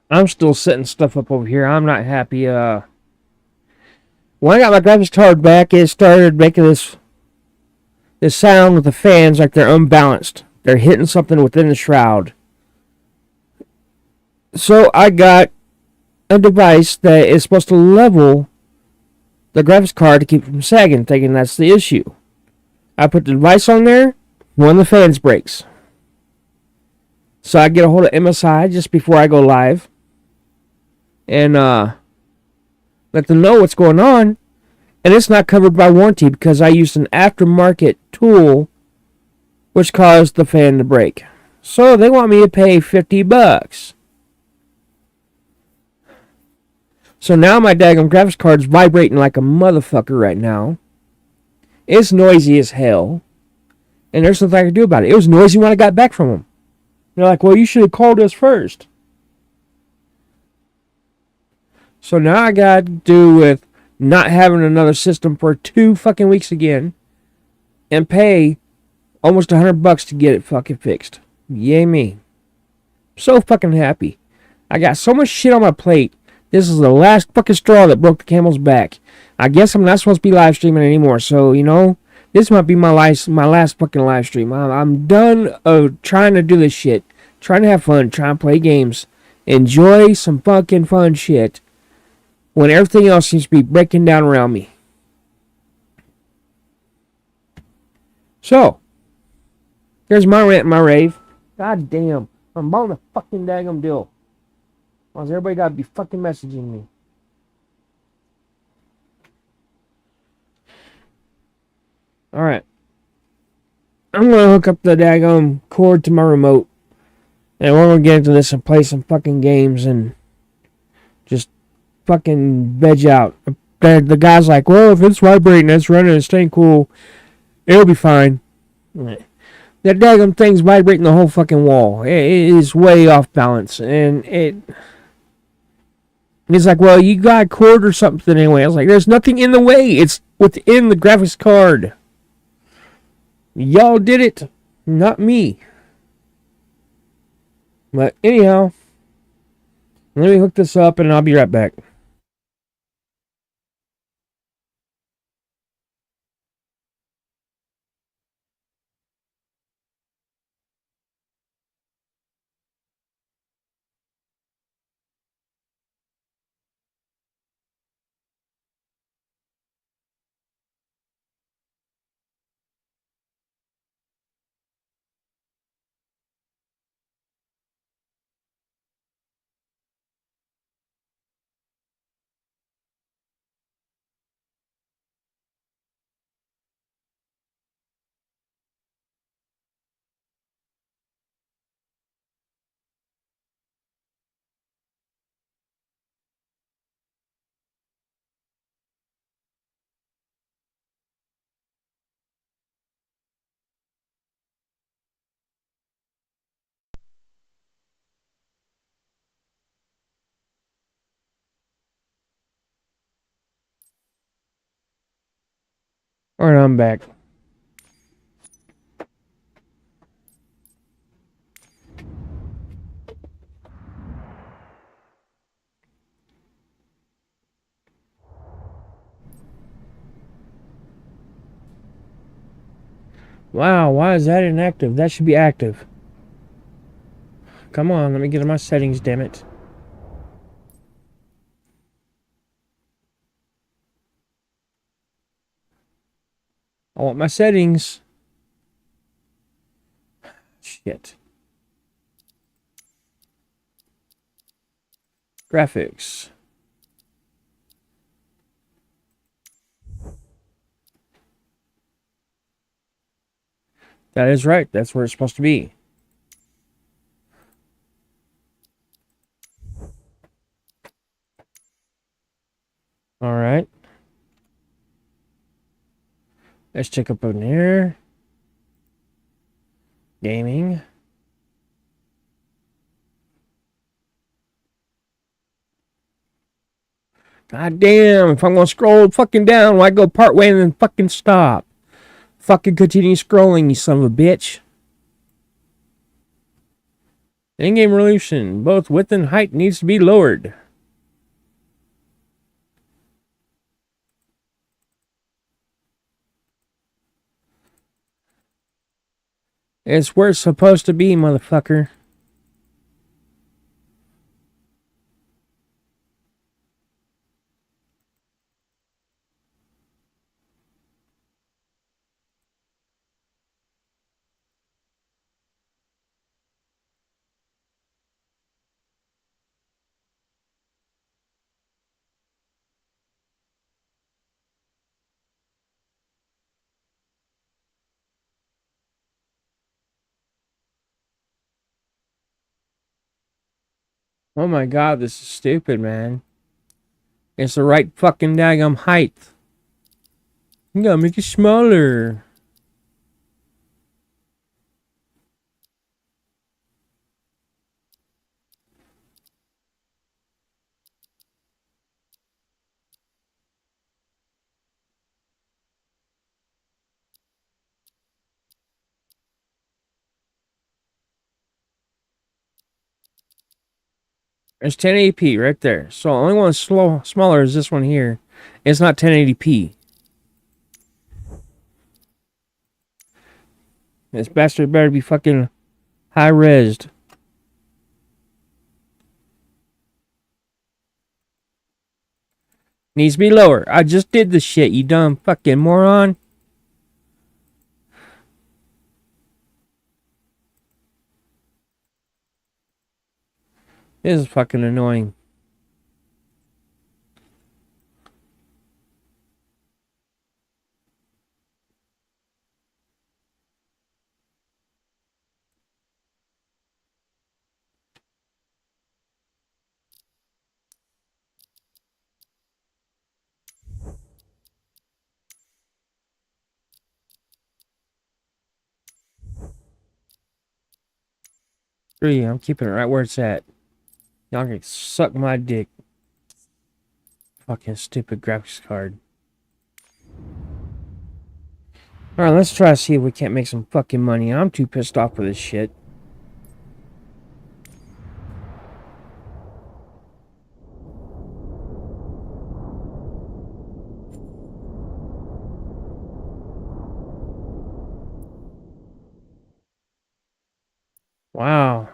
I'm still setting stuff up over here. I'm not happy. When I got my graphics card back, it started making this sound with the fans like they're unbalanced. They're hitting something within the shroud. So I got a device that is supposed to level the graphics card to keep it from sagging, thinking that's the issue. I put the device on there, one of the fans breaks. So I get a hold of MSI just before I go live and let them know what's going on. And it's not covered by warranty because I used an aftermarket tool which caused the fan to break. So they want me to pay $50. So now my daggone graphics card's vibrating like a motherfucker right now. It's noisy as hell. And there's nothing I can do about it. It was noisy when I got back from them. They're like, well, you should have called us first. So now I got to do with not having another system for 2 fucking weeks again. And pay almost $100 to get it fucking fixed. Yay me. I'm so fucking happy. I got so much shit on my plate. This is the last fucking straw that broke the camel's back. I guess I'm not supposed to be live streaming anymore. So, this might be my last fucking live stream. I'm done trying to do this shit. Trying to have fun. Trying to play games. Enjoy some fucking fun shit. When everything else seems to be breaking down around me. So, there's my rant and my rave. God damn. I'm on the fucking daggum deal. Why's everybody gotta be fucking messaging me? Alright. I'm gonna hook up the daggum cord to my remote. And we're gonna get into this and play some fucking games and just fucking veg out. The guy's like, well, if it's vibrating, it's running and staying cool, it'll be fine. That daggum thing's vibrating the whole fucking wall. It is way off balance. And he's like, well, you got a cord or something anyway. I was like, there's nothing in the way. It's within the graphics card. Y'all did it, not me. But anyhow, let me hook this up and I'll be right back. Alright, I'm back. Wow, why is that inactive? That should be active. Come on, let me get in my settings, damn it. I want my settings. Shit. Graphics. That is right. That's where it's supposed to be. Alright. Let's check up on here. Gaming. God damn, if I'm gonna scroll fucking down, why go part way and then fucking stop? Fucking continue scrolling, you son of a bitch. In-game resolution, both width and height needs to be lowered. It's where it's supposed to be, motherfucker. Oh my god, this is stupid, man. It's the right fucking daggum height. You gotta make it smaller. There's 1080p right there. So only one smaller is this one here. It's not 1080p. This bastard better be fucking high resed. Needs to be lower. I just did the shit, you dumb fucking moron. This is fucking annoying. Three, I'm keeping it right where it's at. Y'all can suck my dick. Fucking stupid graphics card. Alright, let's try to see if we can't make some fucking money. I'm too pissed off for this shit. Wow.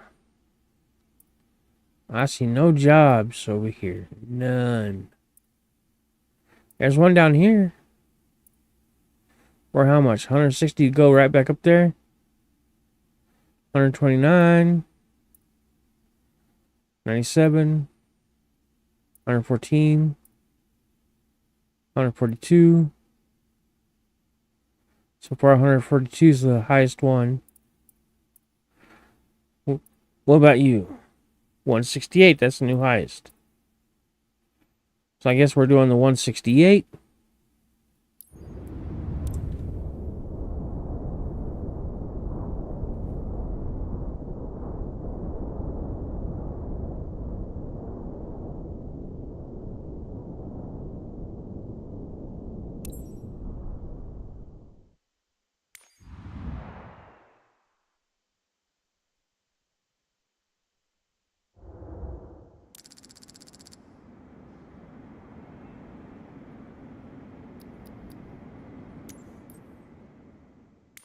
I see no jobs over here. None. There's one down here. For how much? 160 to go right back up there? 129. 97. 114. 142. So far, 142 is the highest one. What about you? 168, that's the new highest. So I guess we're doing the 168.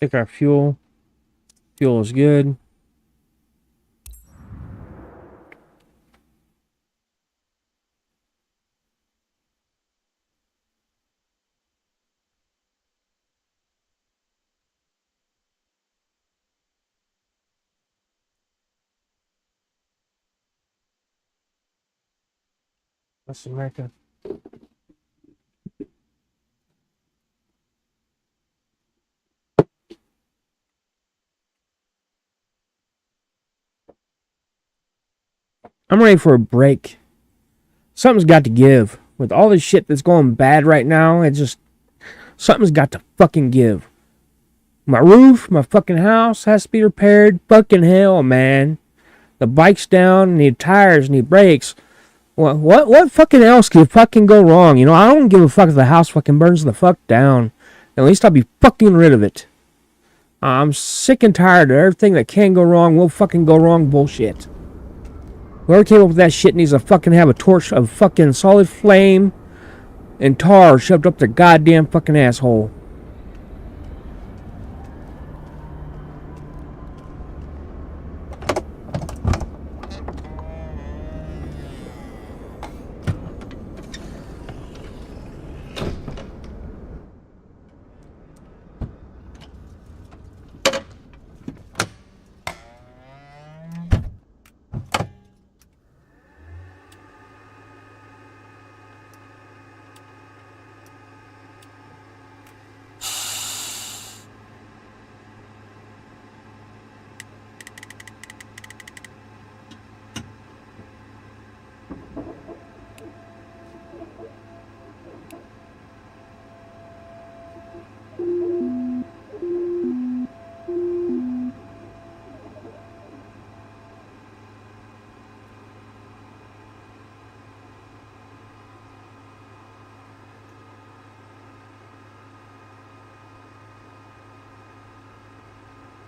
Pick our fuel. Fuel is good. That's America. I'm ready for a break. Something's got to give. With all this shit that's going bad right now, it just... Something's got to fucking give. My roof, my fucking house has to be repaired. Fucking hell, man. The bike's down, need tires, need brakes. What fucking else could fucking go wrong? You know, I don't give a fuck if the house fucking burns the fuck down. At least I'll be fucking rid of it. I'm sick and tired of everything that can go wrong will fucking go wrong bullshit. Whoever came up with that shit needs to fucking have a torch of fucking solid flame and tar shoved up their goddamn fucking asshole.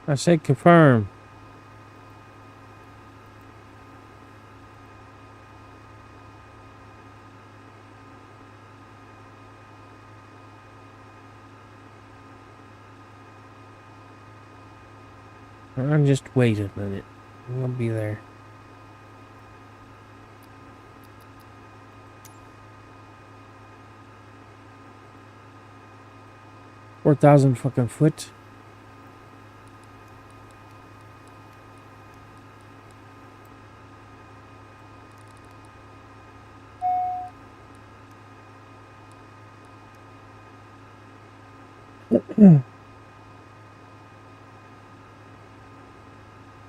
I said confirm. I'm just wait a minute. We'll be there. $4,000 fucking foot.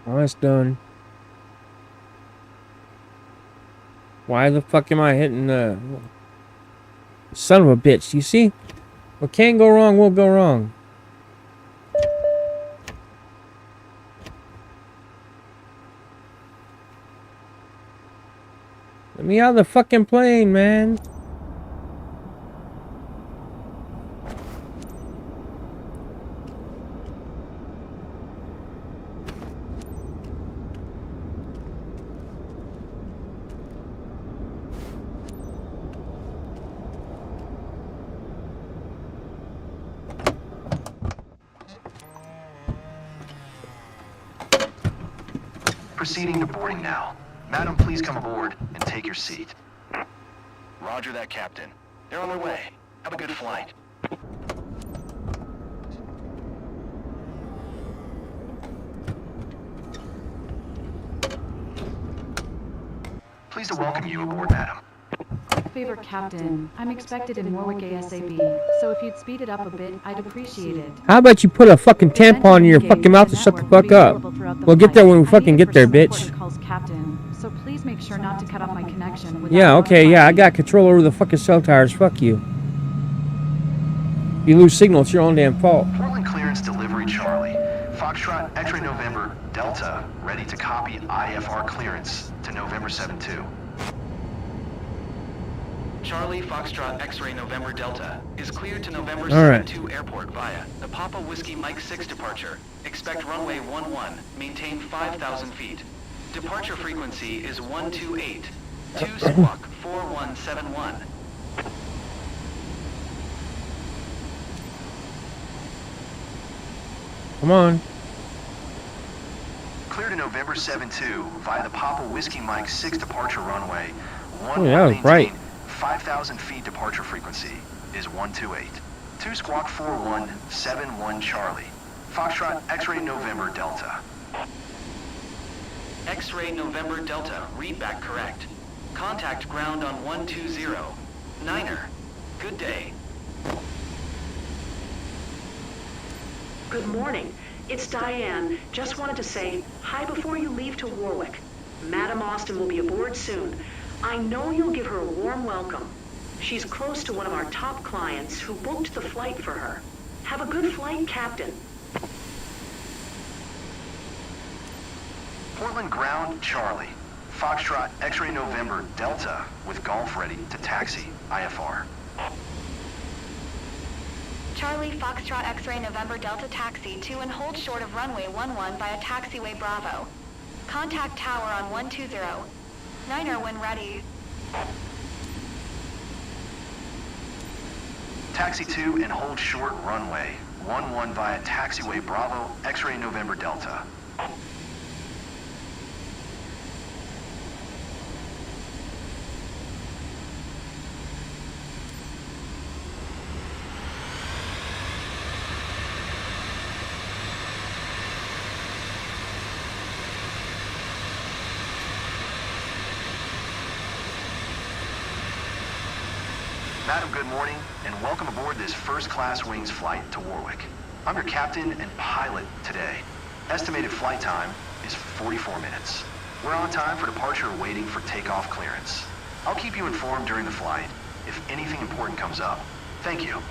Oh, that's done. Why the fuck am I hitting the... Son of a bitch, you see? What can go wrong will go wrong. Let me out of the fucking plane, man. Proceeding to boarding now. Madam, please come aboard and take your seat. Roger that, Captain. They're on their way. Have a good flight. Pleased to welcome you aboard, Madam. Favor, Captain. I'm expected in Warwick ASAP, so if you'd speed it up a bit, I'd appreciate it. How about you put a fucking tampon in your fucking mouth and shut the fuck up? We'll get there when we fucking get there, bitch. Calls, Captain, so please make sure not to cut off my connection. Yeah, okay, yeah, I got control over the fucking cell towers. Fuck you. You lose signal, it's your own damn fault. Portland clearance delivery, Charlie. Foxtrot X-ray November Delta, ready to copy IFR clearance to November 7-2. Charlie Foxtrot X-ray November Delta is cleared to November 7-2 airport via the Papa Whiskey Mike 6 departure. Expect runway 11, maintain 5,000 feet. Departure frequency is 128, 2 squawk 4171. Come on. Clear to November 7-2 via the Papa Whiskey Mike 6 departure runway. Oh, yeah, that was right. 5,000 feet departure frequency is 128. 2 squawk 4171 Charlie. Foxtrot X-ray November Delta. X-ray November Delta, read back correct. Contact ground on 120. Niner. Good day. Good morning. It's Diane. Just wanted to say hi before you leave to Warwick. Madam Austin will be aboard soon. I know you'll give her a warm welcome. She's close to one of our top clients who booked the flight for her. Have a good flight, Captain. Portland ground, Charlie. Foxtrot X-ray November Delta with Golf ready to taxi IFR. Charlie Foxtrot X-Ray November Delta Taxi to and hold short of runway 11 via taxiway Bravo. Contact tower on 120. Niner when ready. Taxi 2 and hold short runway 11 via taxiway Bravo, X-Ray November Delta. Madam, good morning, and welcome aboard this first-class wings flight to Warwick. I'm your captain and pilot today. Estimated flight time is 44 minutes. We're on time for departure, waiting for takeoff clearance. I'll keep you informed during the flight if anything important comes up. Thank you.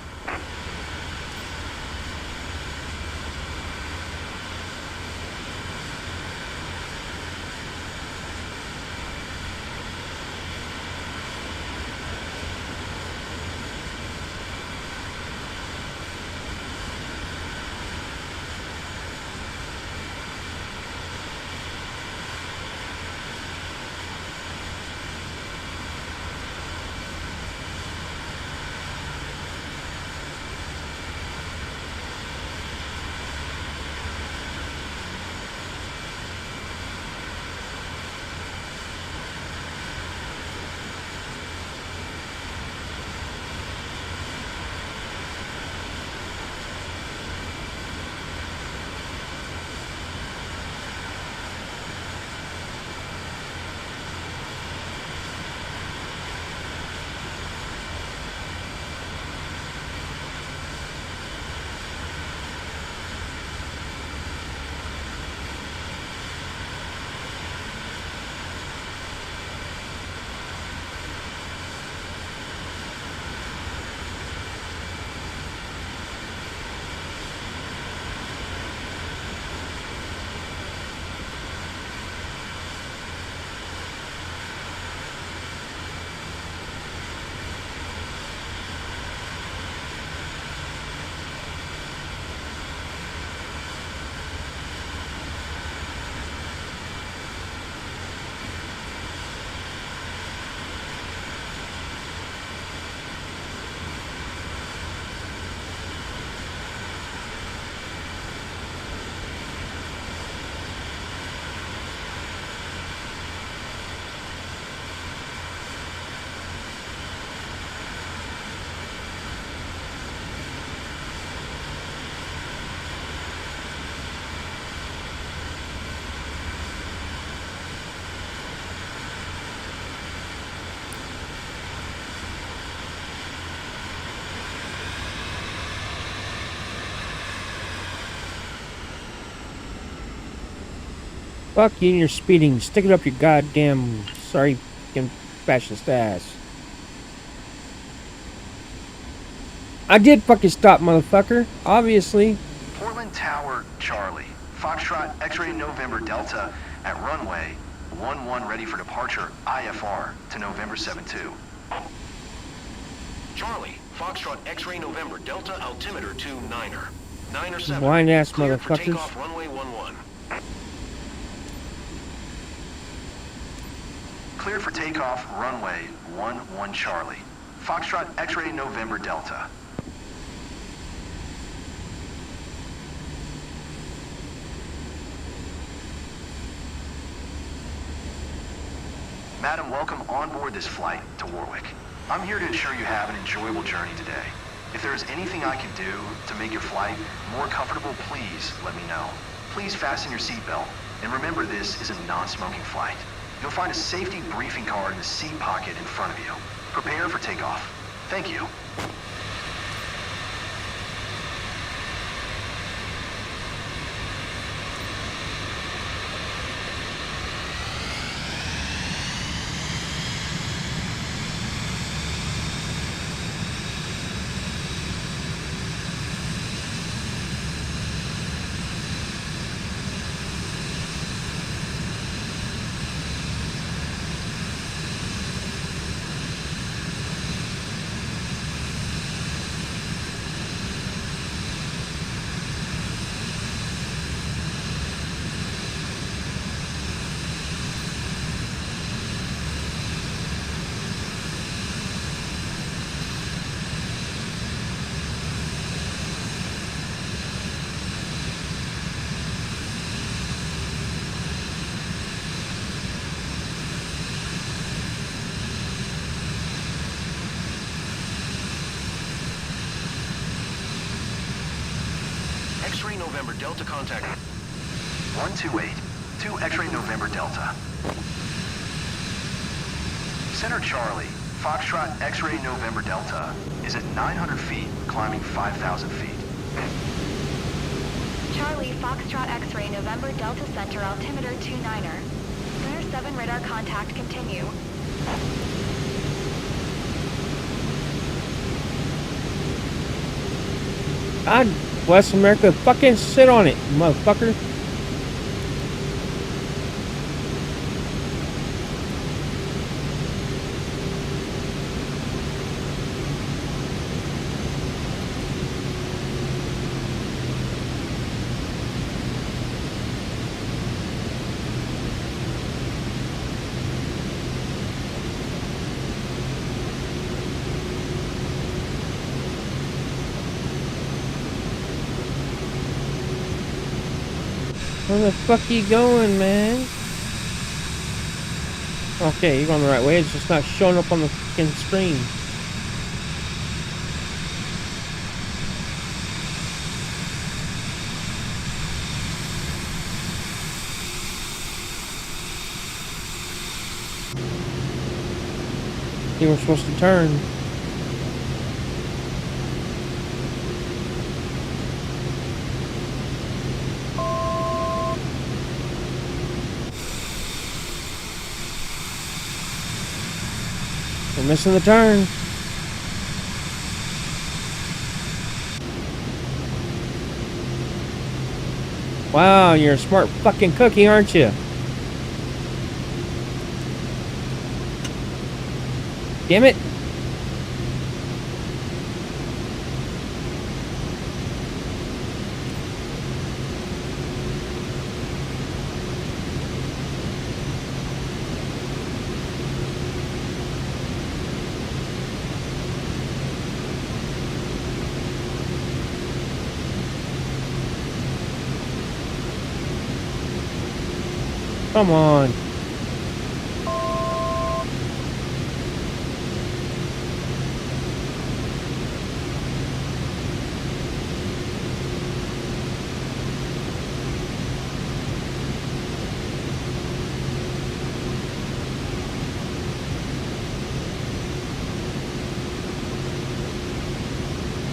Fuck you and your speeding. Stick it up your goddamn sorry fucking fascist ass. I did fucking stop, motherfucker. Obviously. Portland Tower, Charlie. Foxtrot X-Ray November Delta at runway 11 ready for departure, IFR, to November 72. Charlie, Foxtrot X-Ray November Delta altimeter to Niner. Niner 7. Blind ass Cleared for motherfuckers. takeoff runway 11. Cleared for takeoff, runway 11 Charlie. Foxtrot X-Ray November Delta. Madam, welcome on board this flight to Warwick. I'm here to ensure you have an enjoyable journey today. If there is anything I can do to make your flight more comfortable, please let me know. Please fasten your seatbelt, and remember this is a non-smoking flight. You'll find a safety briefing card in the seat pocket in front of you. Prepare for takeoff. Thank you. X-ray November Delta contact. 128, 2 X-ray November Delta. Center Charlie, Foxtrot X-ray November Delta is at 900 feet, climbing 5,000 feet. Charlie, Foxtrot X-ray, November Delta Center, altimeter 29er. Center 7 radar contact, continue. God bless America. Fucking sit on it, motherfucker. Where the fuck are you going, man? Okay, you're going the right way. It's just not showing up on the fucking screen. You were supposed to turn. We're missing the turn. Wow, you're a smart fucking cookie, aren't you? Damn it. Come on.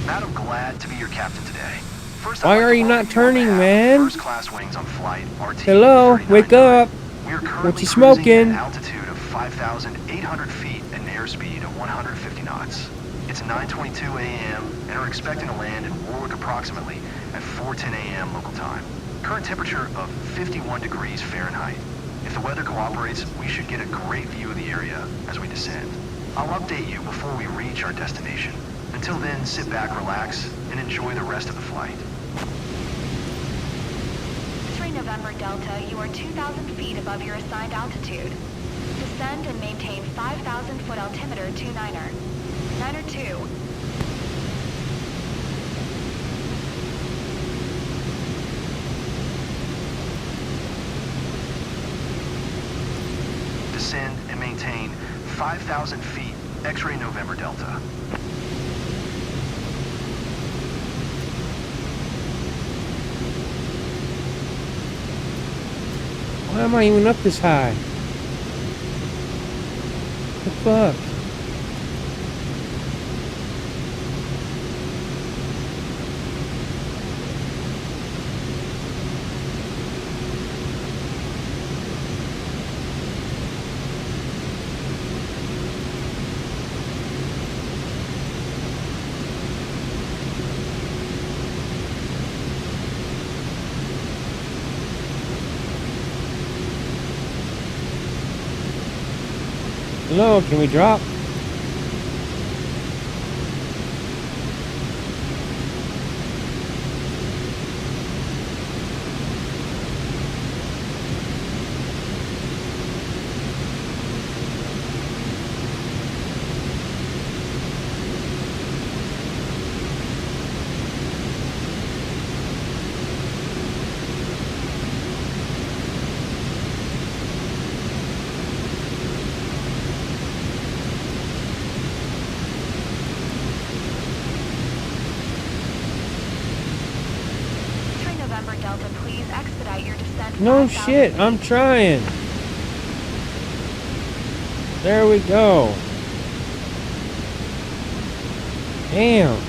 Madam, glad to be your captain today. First, Why I'd like are to you welcome not turning, on behalf of man? First class wings on flight RT Hello, wake up. We are currently What you cruising smoking? at an altitude of 5,800 feet and an airspeed of 150 knots. It's 9:22 a.m. and are expecting to land in Warwick approximately at 4:10 a.m. local time. Current temperature of 51 degrees Fahrenheit. If the weather cooperates, we should get a great view of the area as we descend. I'll update you before we reach our destination. Until then, sit back, relax, and enjoy the rest of the flight. X-ray November Delta, you are 2,000 feet above your assigned altitude. Descend and maintain 5,000 foot altimeter 29er. 9er 2. Descend and maintain 5,000 feet, X-ray November Delta. Why am I even up this high? The fuck? Hello, can we drop? Delta, please expedite your descent. No 5,000 shit, feet. I'm trying. There we go. Damn.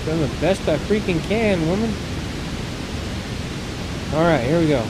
Done the best I freaking can, woman. Alright, here we go.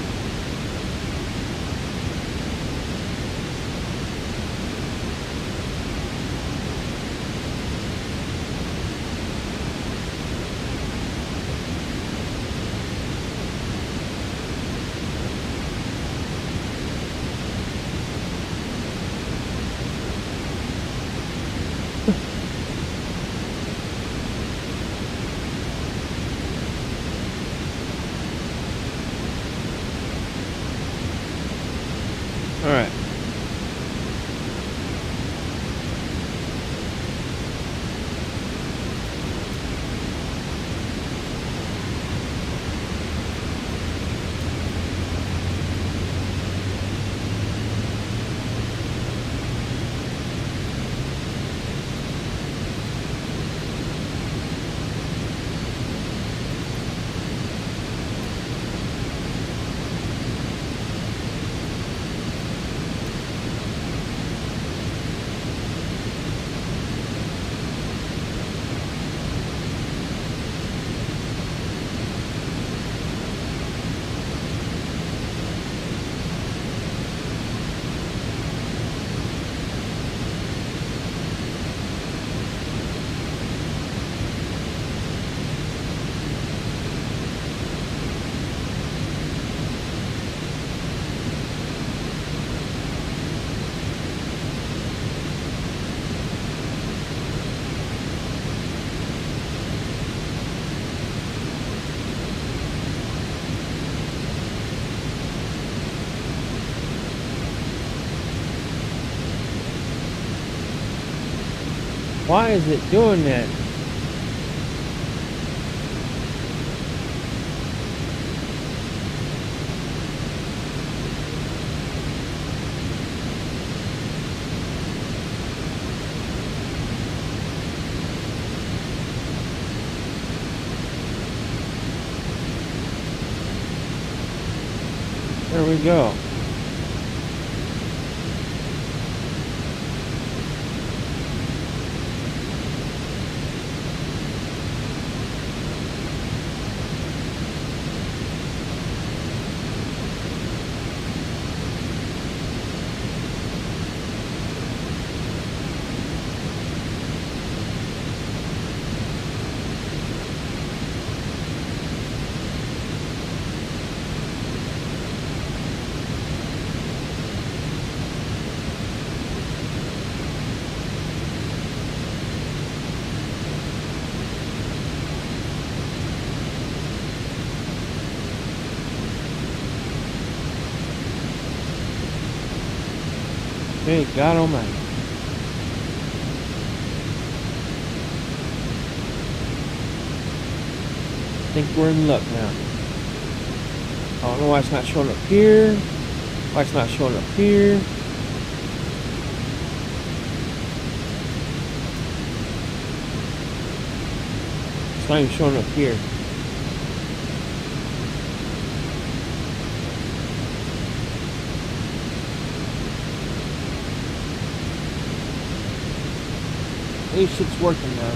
Alright. Why is it doing that? There we go. Hey, God almighty. I think we're in luck now. I don't know why it's not showing up here. Why it's not showing up here. It's not even showing up here. At least it's working now.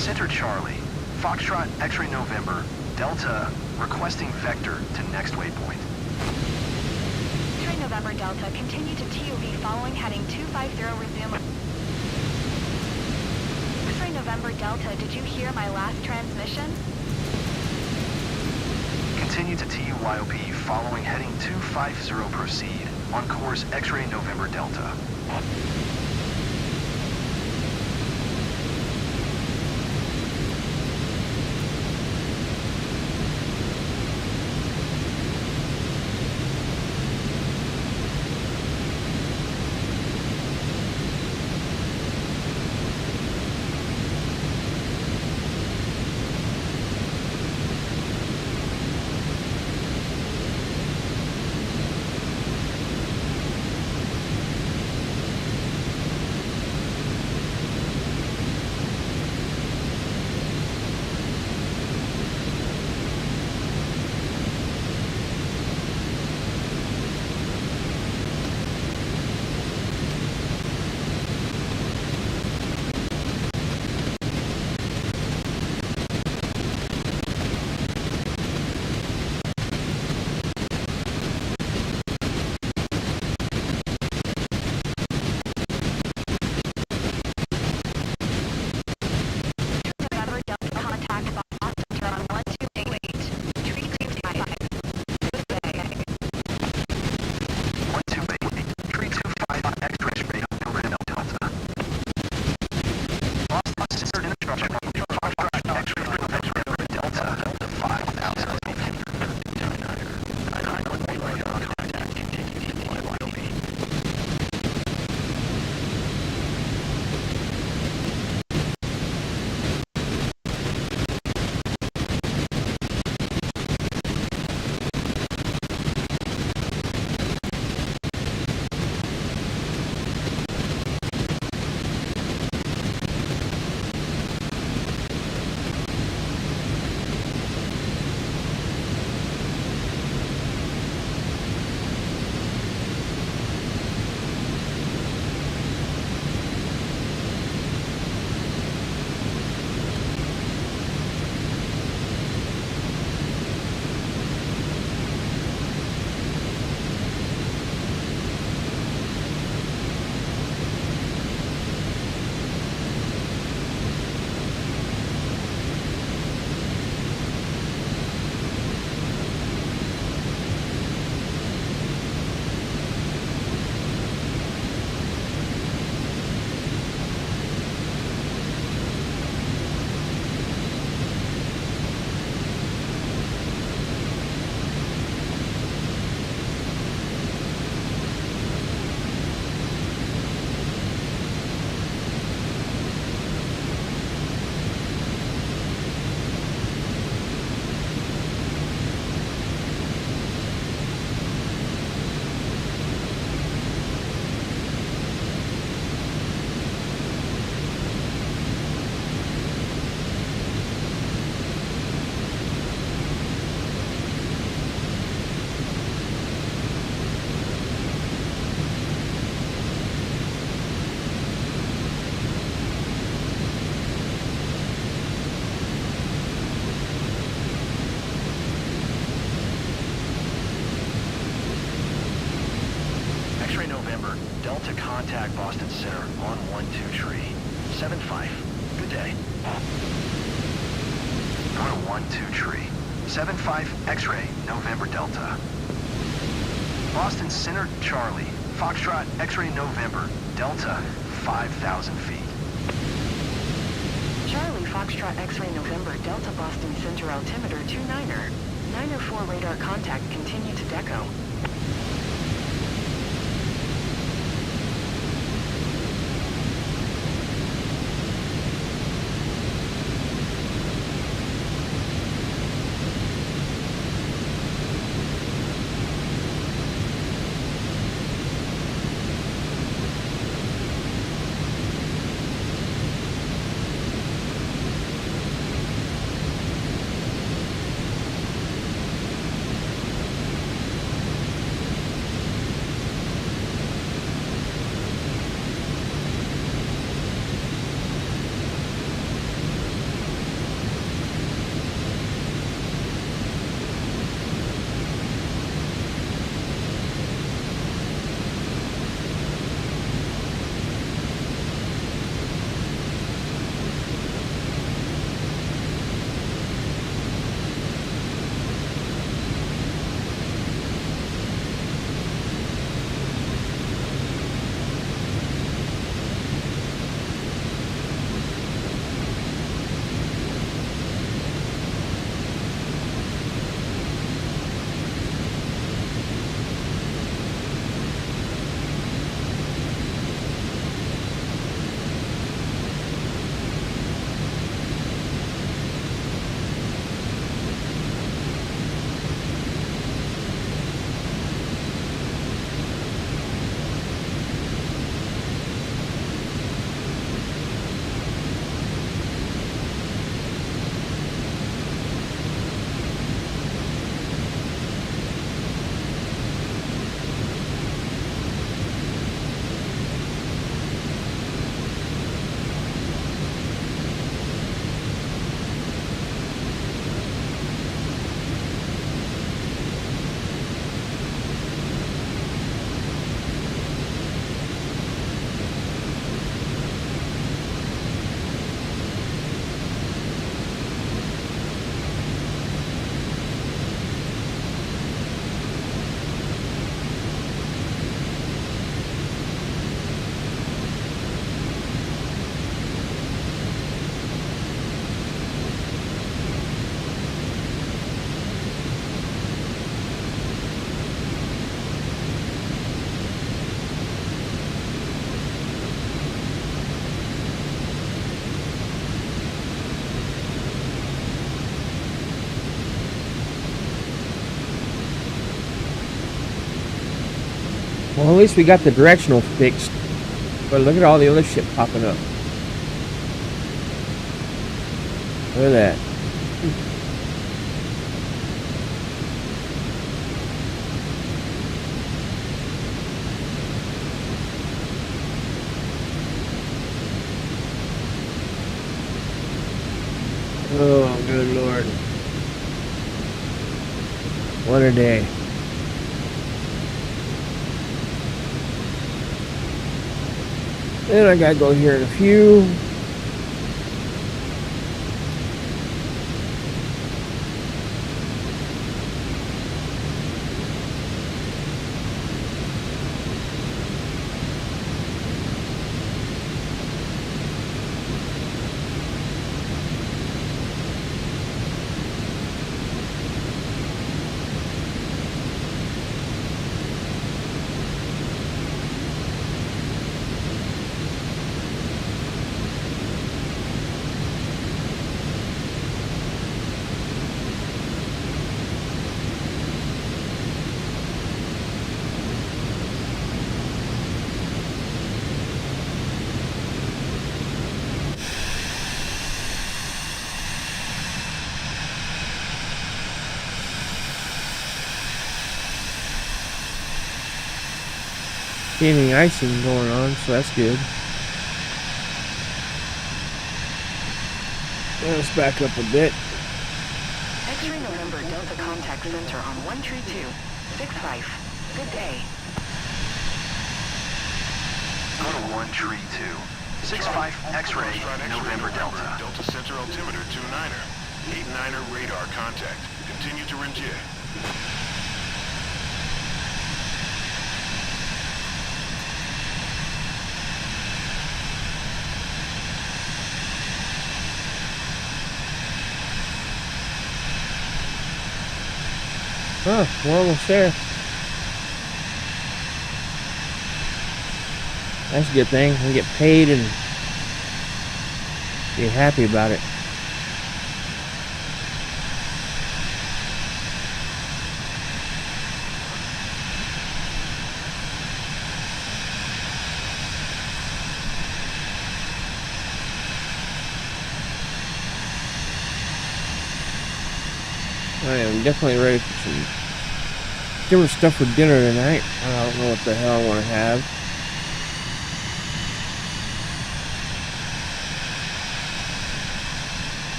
Center Charlie, Foxtrot X-Ray November, Delta, requesting vector to next waypoint. X-Ray November Delta, continue to TOV following heading 250, resume. X-Ray November Delta, did you hear my last transmission? Continue to TUYOP following heading 250, proceed. On course X-Ray November Delta. November Delta, contact Boston Center on 1288. 3255. Good day. 1288, 325 X-Ray November Delta. Boston Center Charlie, Foxtrot X-Ray November Delta, 5,000 feet. Contact continued to YYOB. X-Ray November, Delta contact Boston Center on 12 tree. 75. Good day. On 12 tree. 75 X-Ray November Delta. Boston Center Charlie, Foxtrot X-Ray November, Delta, 5,000 feet. Charlie Foxtrot X-Ray November Delta Boston Center altimeter 29er. 904 radar contact continue to deco. Well, at least we got the directional fixed. But look at all the other shit popping up. Look at that. Oh, good Lord. What a day. Then I gotta go here in a few. Any icing going on, so that's good. Let's back up a bit. X-ray November Delta Contact Center on 13265. Good day. Go to 13265 X-ray November Delta. Delta Center altimeter 29er. 89er radar contact. Continue to Rintier. Oh, we're almost there. That's a good thing. We get paid and be happy about it. I am definitely ready for some different stuff for dinner tonight. I don't know what the hell I want to have.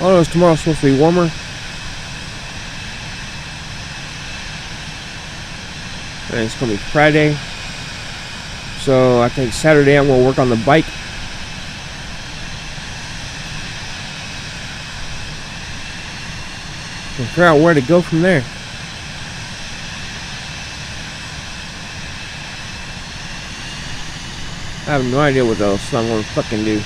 All I know is tomorrow's supposed to be warmer. And it's going to be Friday. So I think Saturday I'm going to work on the bike. And figure out where to go from there. I have no idea what else I'm going to fucking do.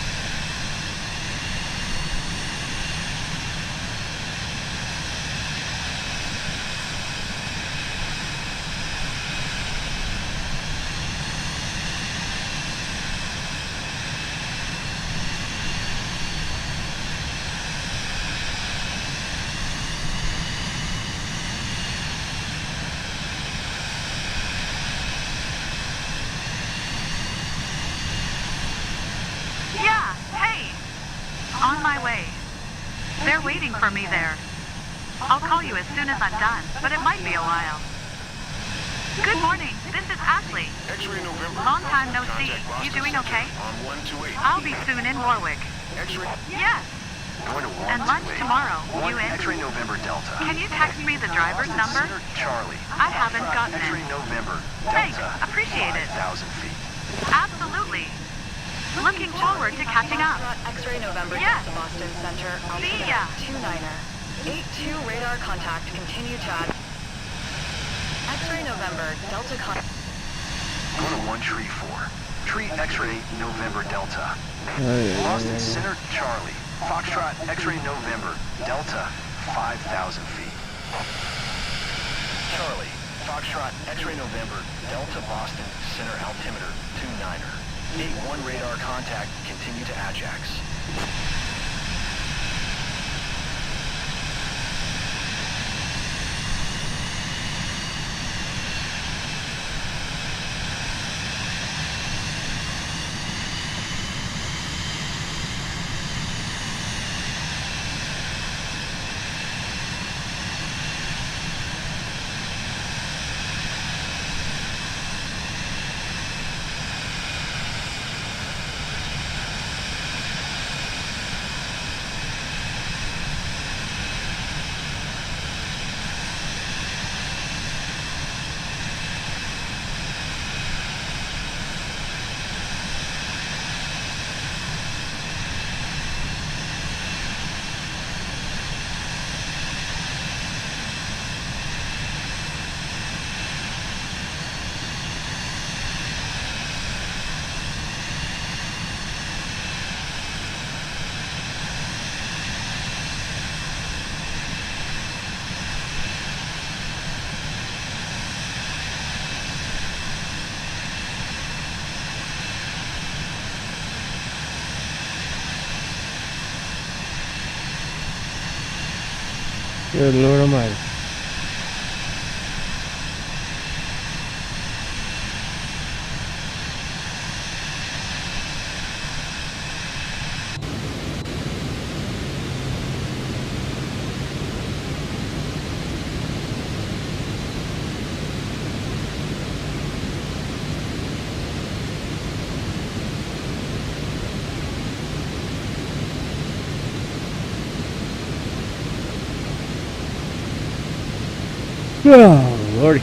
On my way. They're waiting for me there. I'll call you as soon as I'm done, but it might be a while. Good morning. This is Ashley. X-ray November. Long time no see. You doing okay? On 128. I'll be soon in Warwick. X-ray. Yes. Going to 128. And lunch tomorrow. You in? X-ray November Delta. Can you text me the driver's number? Center Charlie. I haven't gotten X-ray it. November Thanks. Delta. Appreciate it. 5,000 feet. Absolutely. Looking forward to catching up. X-ray November Yes. Delta Boston Center See altimeter ya. 29er. 82 radar contact. Continue to add. X-ray November Delta contact. Go to 134. Tree X-ray November Delta. Yeah. Boston Center Charlie. Foxtrot X-ray November Delta. 5,000 feet. Charlie, Foxtrot, X-ray November, Delta Boston, center altimeter 29er. 81 radar contact, continue to Ajax. Good Lord Almighty. Oh, Lordy.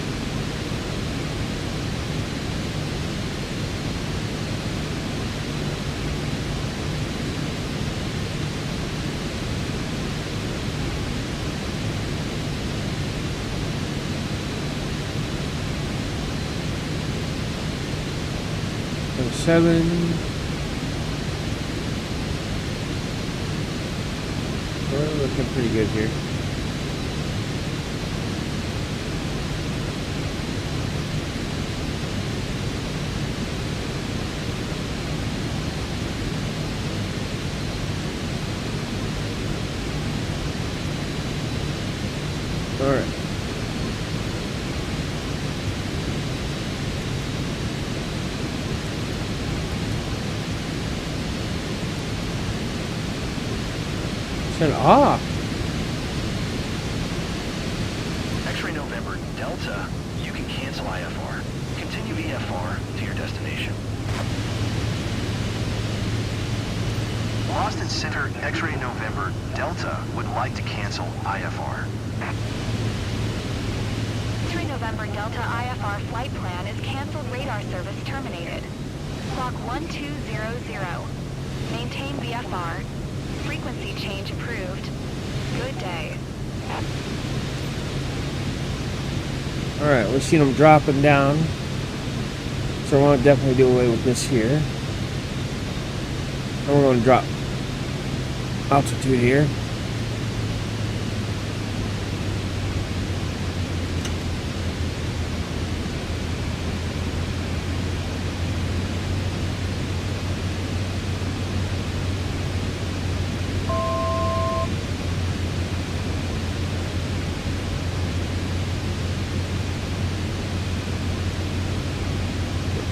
Seven. We're looking pretty good here. All right. Turn off. X-ray November Delta, you can cancel IFR. Continue VFR to your destination. Boston Center X-ray November Delta would like to cancel IFR. X-ray November Delta IFR flight plan is canceled. Radar service terminated. Clock 1200. Maintain VFR. Frequency change approved. Good day. Alright, we've seen them dropping down. So I want to definitely do away with this here. And we're going to drop altitude here.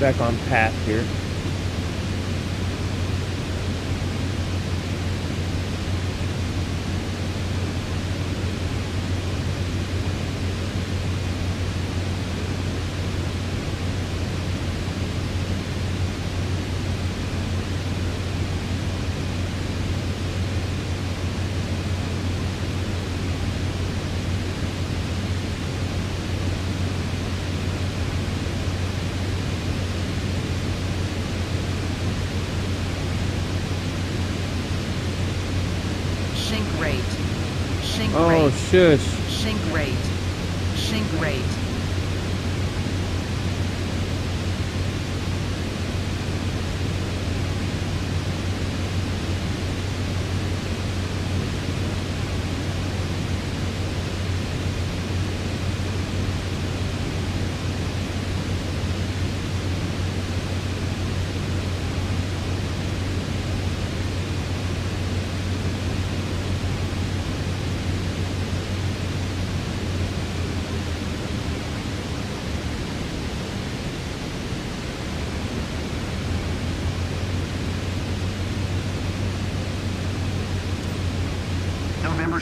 Back on path here. Oh, shush. Sink rate. Sink rate.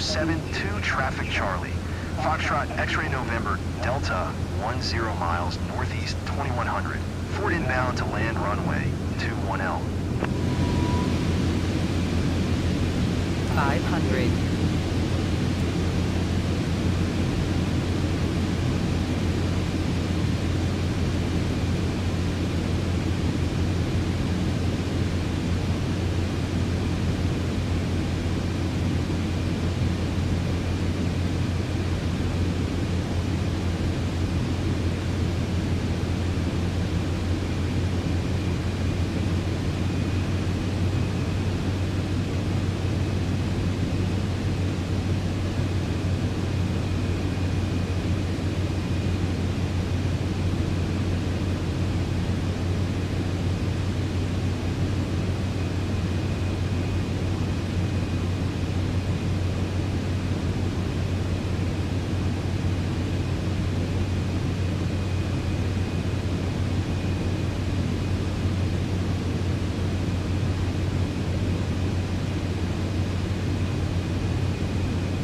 72 Traffic Charlie. Foxtrot X-Ray November Delta 10 miles northeast 2100. Ford inbound to land runway 21L. 500.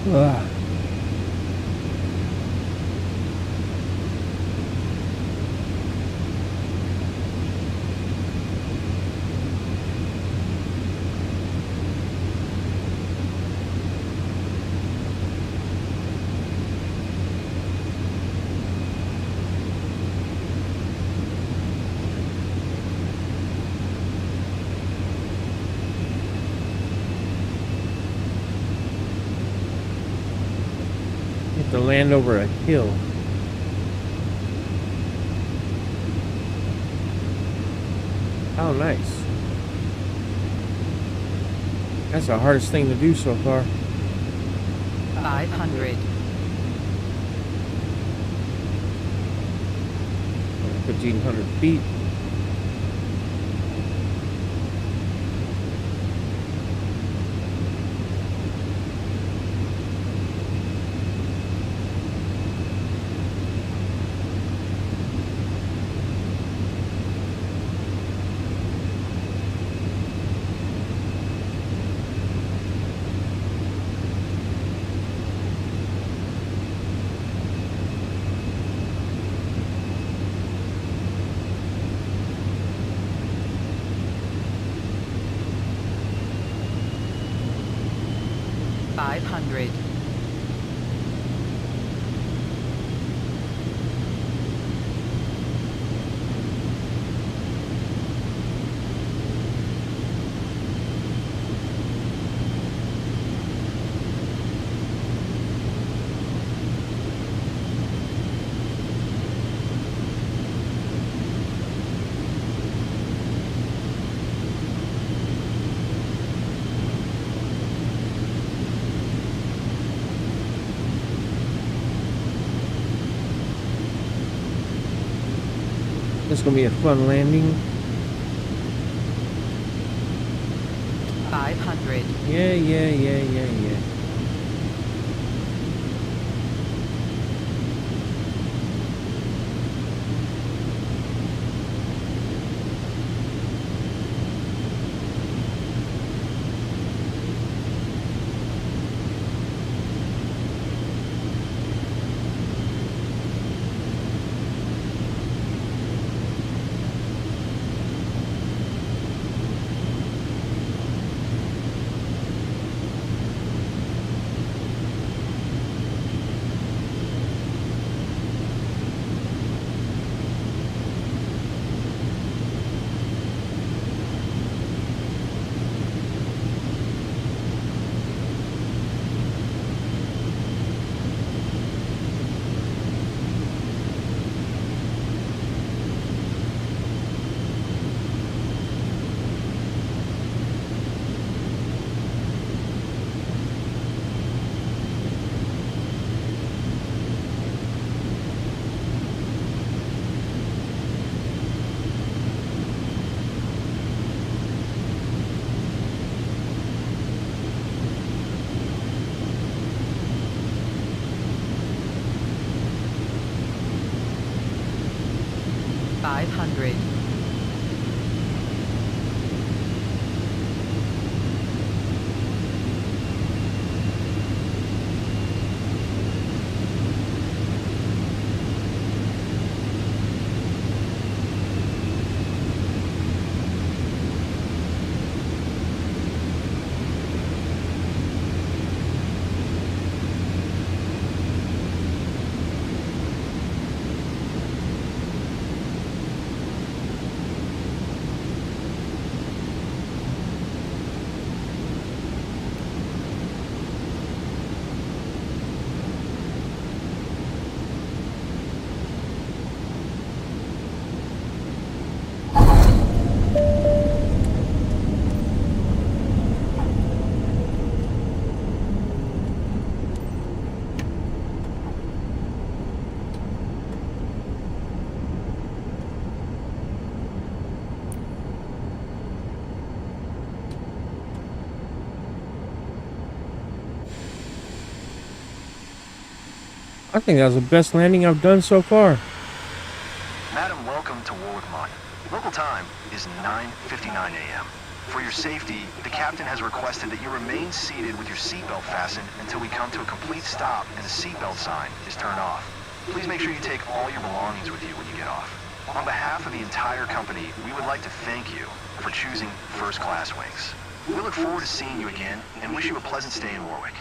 Ugh. You have to land over a hill. Oh, nice. That's the hardest thing to do so far. 500. 1,500 feet. $500. This is gonna be a fun landing. 500. Yeah. $500. 500. I think that was the best landing I've done so far. Madam, welcome to Warwick Mine. Local time is 9:59 a.m. For your safety, the captain has requested that you remain seated with your seatbelt fastened until we come to a complete stop and the seatbelt sign is turned off. Please make sure you take all your belongings with you when you get off. On behalf of the entire company, we would like to thank you for choosing first class wings. We look forward to seeing you again and wish you a pleasant stay in Warwick.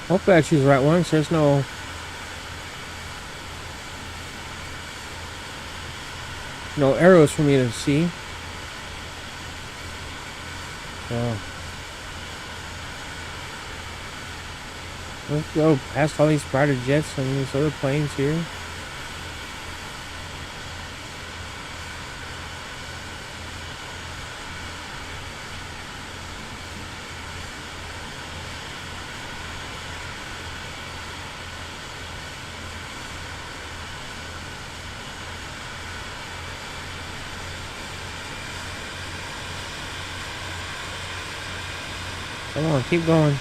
Hopefully I choose the right one, so there's no arrows for me to see. So let's go past all these fighter jets and these other planes here. Come on, keep going.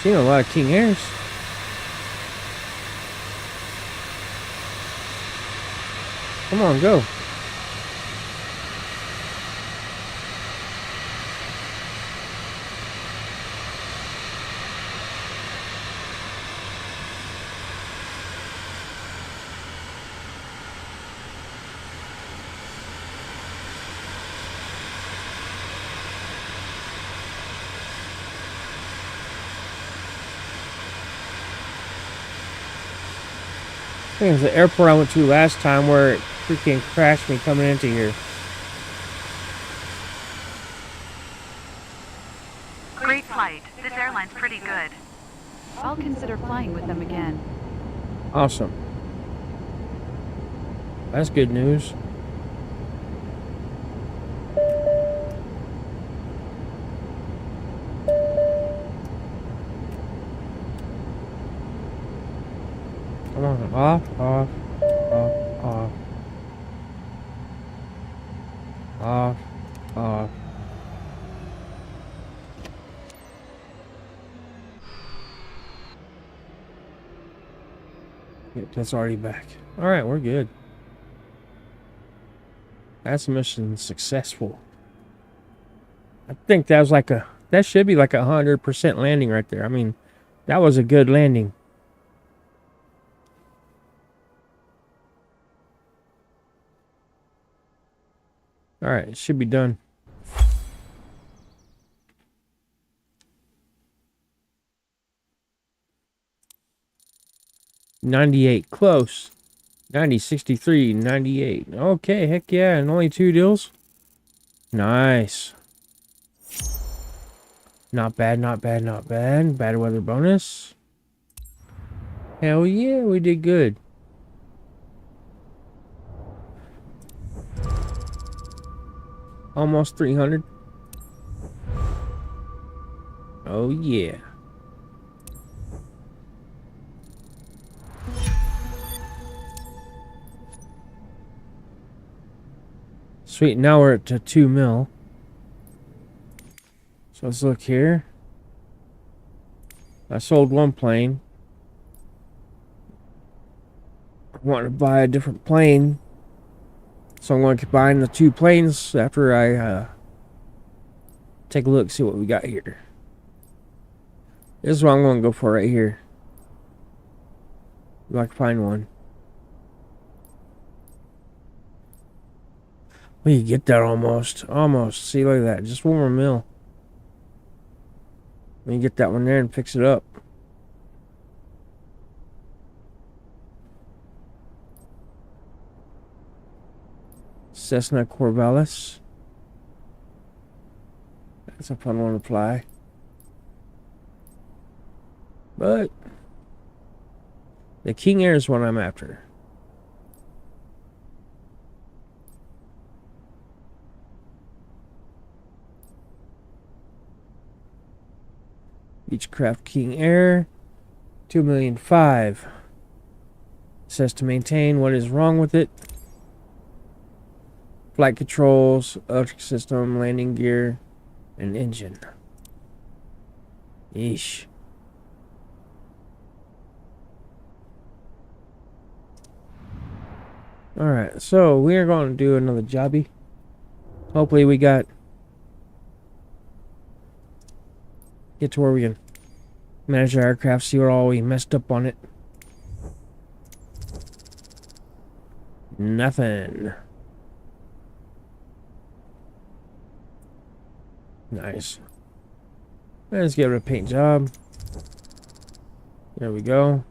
Seen a lot of King Airs. Come on, go. I think it was the airport I went to last time where it freaking crashed me coming into here. Great flight. This airline's pretty good. I'll consider flying with them again. Awesome. That's good news. Come on, off, off, off, off. Off, off. Yep, that's already back. Alright, we're good. That's mission successful. I think that was like that should be like 100% landing right there. I mean, that was a good landing. Alright, it should be done. $98, close. 90, 63, 98. Okay, heck yeah, and only 2 deals. Nice. Not bad, not bad, not bad. Bad weather bonus. Hell yeah, we did good. Almost 300. Oh yeah. Sweet, now we're at 2 mil. So let's look here. I sold one plane. I want to buy a different plane. So I'm going to combine the 2 planes after I take a look, see what we got here. This is what I'm going to go for right here. If I can find one. We can get that almost. Almost. See, look at that. Just one more mil. We can get that one there and fix it up. Cessna Corvallis. That's a fun one to fly. But the King Air is what I'm after. Beechcraft King Air, 2,000,005. Says to maintain. What is wrong with it? Flight controls, electric system, landing gear, and engine. Yeesh. Alright, so we are going to do another jobby. Hopefully we get to where we can manage our aircraft, see what all we messed up on it. Nothing. Nice. Let's give it a paint job. There we go.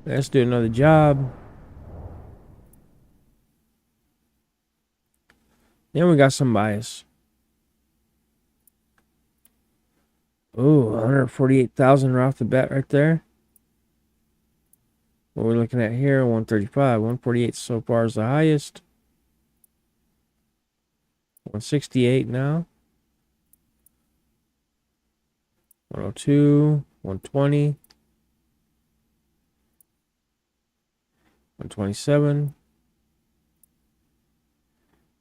Let's do another job. Then we got some bias. Ooh, 148,000 right off the bat right there. What we're looking at here, 135. 148 so far is the highest. 168 now. 102, 120. 127.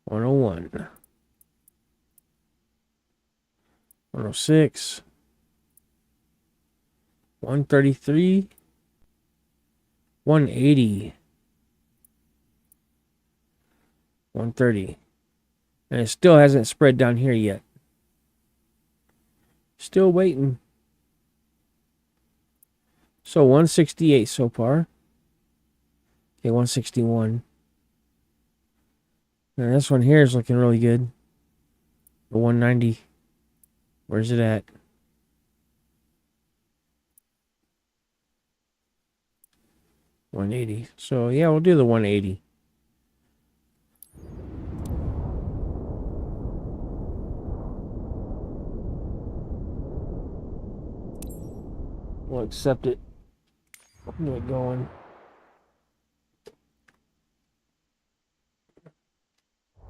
101. 106. 133. 180. 130. And it still hasn't spread down here yet. Still waiting. So 168 so far. Okay, 161. And this one here is looking really good. The 190. Where's it at? 180. So yeah, we'll do the 180. We'll accept it. Get it going.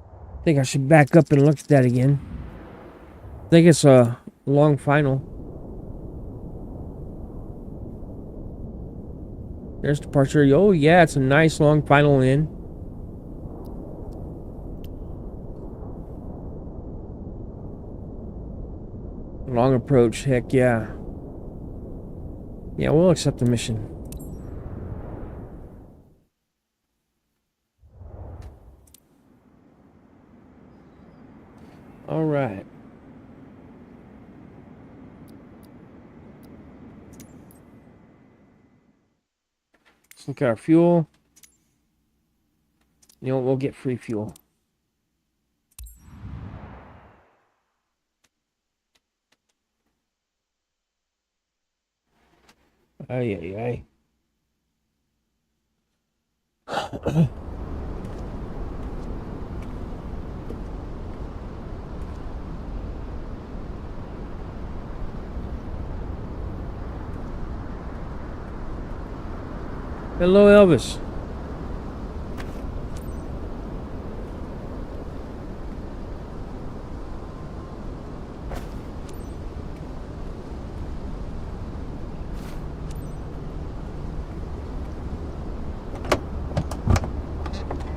I think I should back up and look at that again. I think it's a long final. There's departure. Oh yeah, it's a nice long final in. Long approach, heck yeah. Yeah, we'll accept the mission. All right. Let's look at our fuel. You know what? We'll get free fuel. Ay, ay, ay. Hello, Elvis.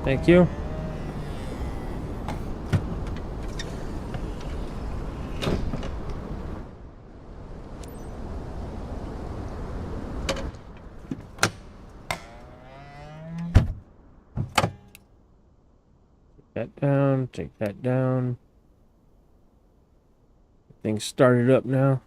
Thank you. That down, take that down. Things started up now.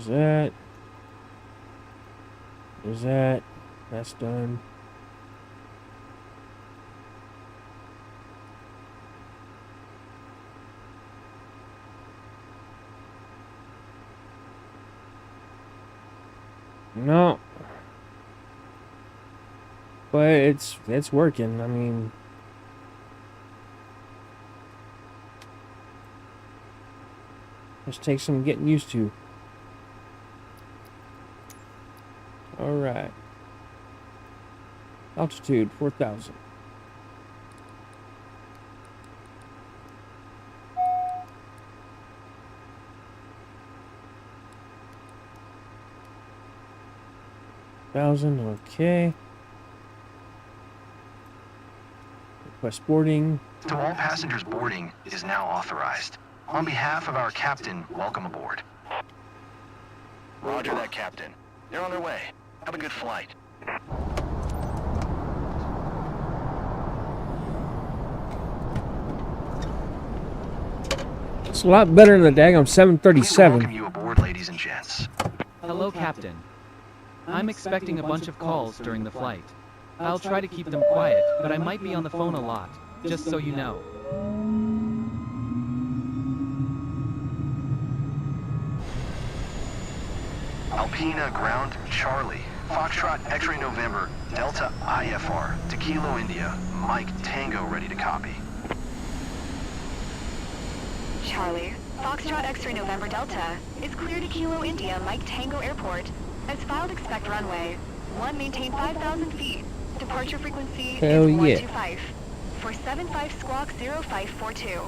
There's that. There's that. That's done. No. But it's working. I mean, just takes some getting used to. Alright. Altitude 4,000. Okay. Request boarding. To all passengers, boarding is now authorized. On behalf of our captain, welcome aboard. Roger that, Captain. They're on their way. Have a good flight. It's a lot better than the daggone Please 737. welcome you aboard, ladies and gents. Hello, Captain. I'm expecting a bunch of calls during the flight. I'll try to keep them quiet, but I might be on the phone a lot, just so you know. Alpina Ground Charlie, Foxtrot X-Ray November, Delta IFR, to Kilo India, Mike Tango ready to copy. Charlie, Foxtrot X-Ray November Delta is clear to Kilo India, Mike Tango Airport. As filed, expect runway 1, maintain 5,000 feet. Departure frequency Hell is yeah. 125. For 75 squawk 0542.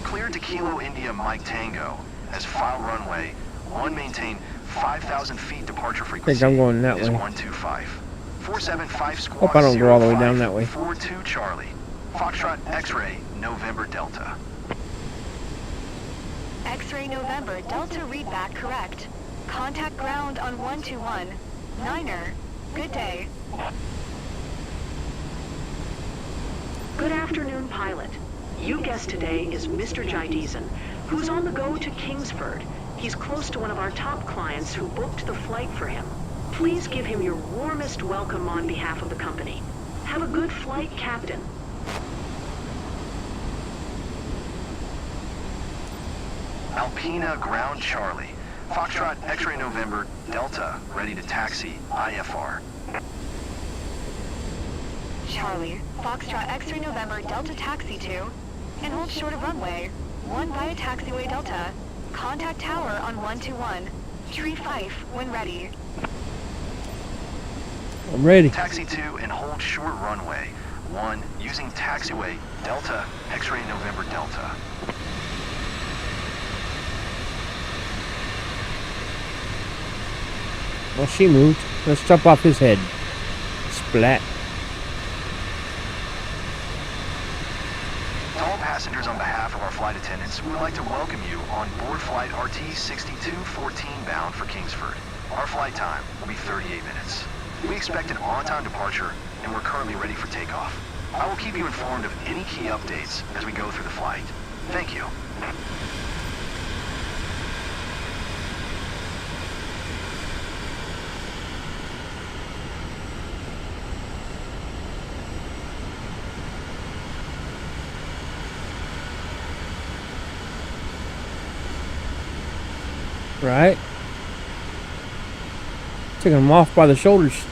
Cleared to Kilo India, Mike Tango. As filed, runway 1, maintain 5,000 feet. Departure frequency I'm going that is way. 125. 475 squawk Hope I don't go all the way down that way. 42 Charlie. Foxtrot X-Ray November Delta. X-Ray November Delta readback correct. Contact ground on 121. Niner. Good day. Good afternoon, pilot. You guest today is Mr. Dancin, who's on the go to Kingsford. He's close to one of our top clients who booked the flight for him. Please give him your warmest welcome on behalf of the company. Have a good flight, Captain. Alpina Ground Charlie, Foxtrot X-Ray November Delta ready to taxi IFR. Charlie, Foxtrot X-Ray November Delta taxi to, and hold short of runway 1 via taxiway Delta. Contact tower on 121. Tree Fife when ready. I'm ready. Taxi 2 and hold short runway 1 using taxiway Delta X-Ray November Delta. Well, she moved. Let's chop off his head. Splat. To all passengers, on behalf of our flight attendants, we would like to welcome you on board flight RT-6214 bound for Kingsford. Our flight time will be 38 minutes. We expect an on-time departure, and we're currently ready for takeoff. I will keep you informed of any key updates as we go through the flight. Thank you. Right? Taking him off by the shoulders.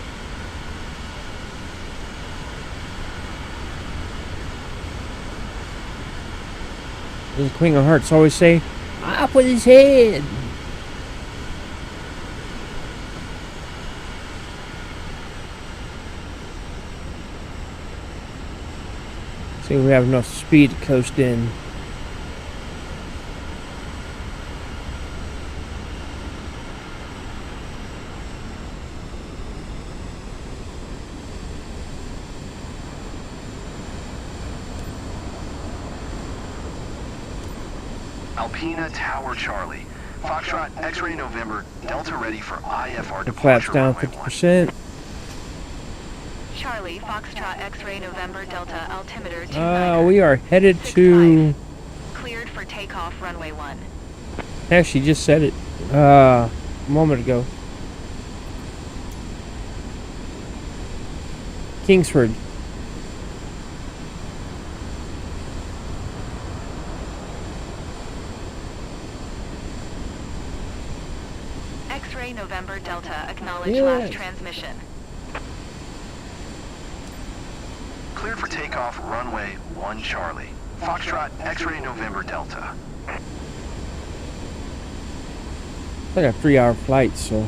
As the Queen of Hearts always say, off with his head. See, we have enough speed to coast in. Alpina Tower Charlie, Foxtrot X-Ray November Delta ready for IFR The flaps departure down runway 1. 50%. Charlie, Foxtrot, X-ray, November, Delta, altimeter 29. We are headed to... Cleared for takeoff, runway 1. Heck, she just said it a moment ago. Kingsford. X-ray, November, Delta, acknowledge Yes. last transmission. Cleared for takeoff, runway 1 Charlie. Foxtrot, X-ray November Delta. It's like a 3-hour flight, so...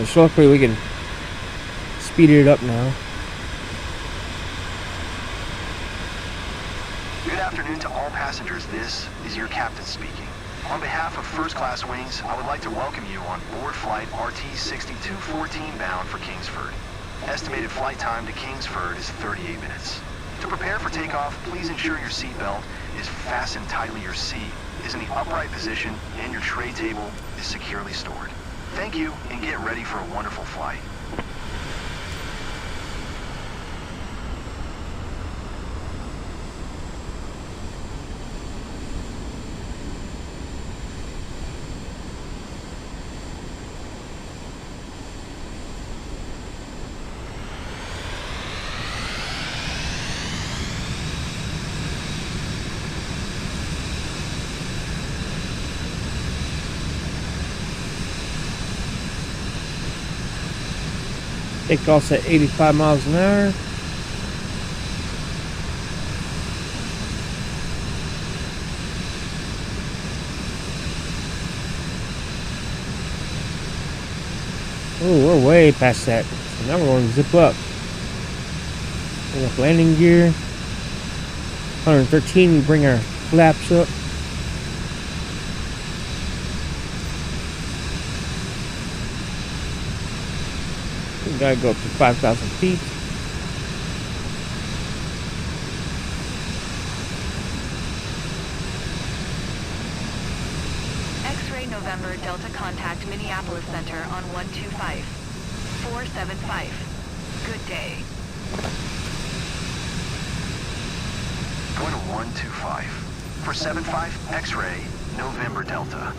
So luckily we can speed it up now. Good afternoon to all passengers. This is your captain speaking. On behalf of First Class Wings, I would like to welcome you on board flight RT-6214 bound for Kingsford. Estimated flight time to Kingsford is 38 minutes. To prepare for takeoff, please ensure your seatbelt is fastened tightly, your seat is in the upright position, and your tray table is securely stored. Thank you, and get ready for a wonderful flight. Takeoff's at 85 miles an hour. Oh, we're way past that. So now we're going to zip up. Bring up landing gear. 113, we bring our flaps up. We gotta go up to 5,000 feet. X-ray, November, Delta, contact Minneapolis Center on 125. 475. Good day. Going to 125. For 75, X-ray, November Delta.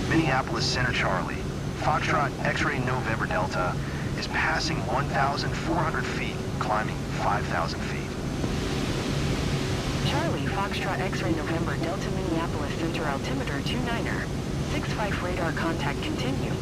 Minneapolis Center Charlie. Foxtrot X-ray November Delta is passing 1,400 feet, climbing 5,000 feet. Charlie, Foxtrot X-ray November Delta, Minneapolis Center, altimeter 29er. 65 radar contact continue.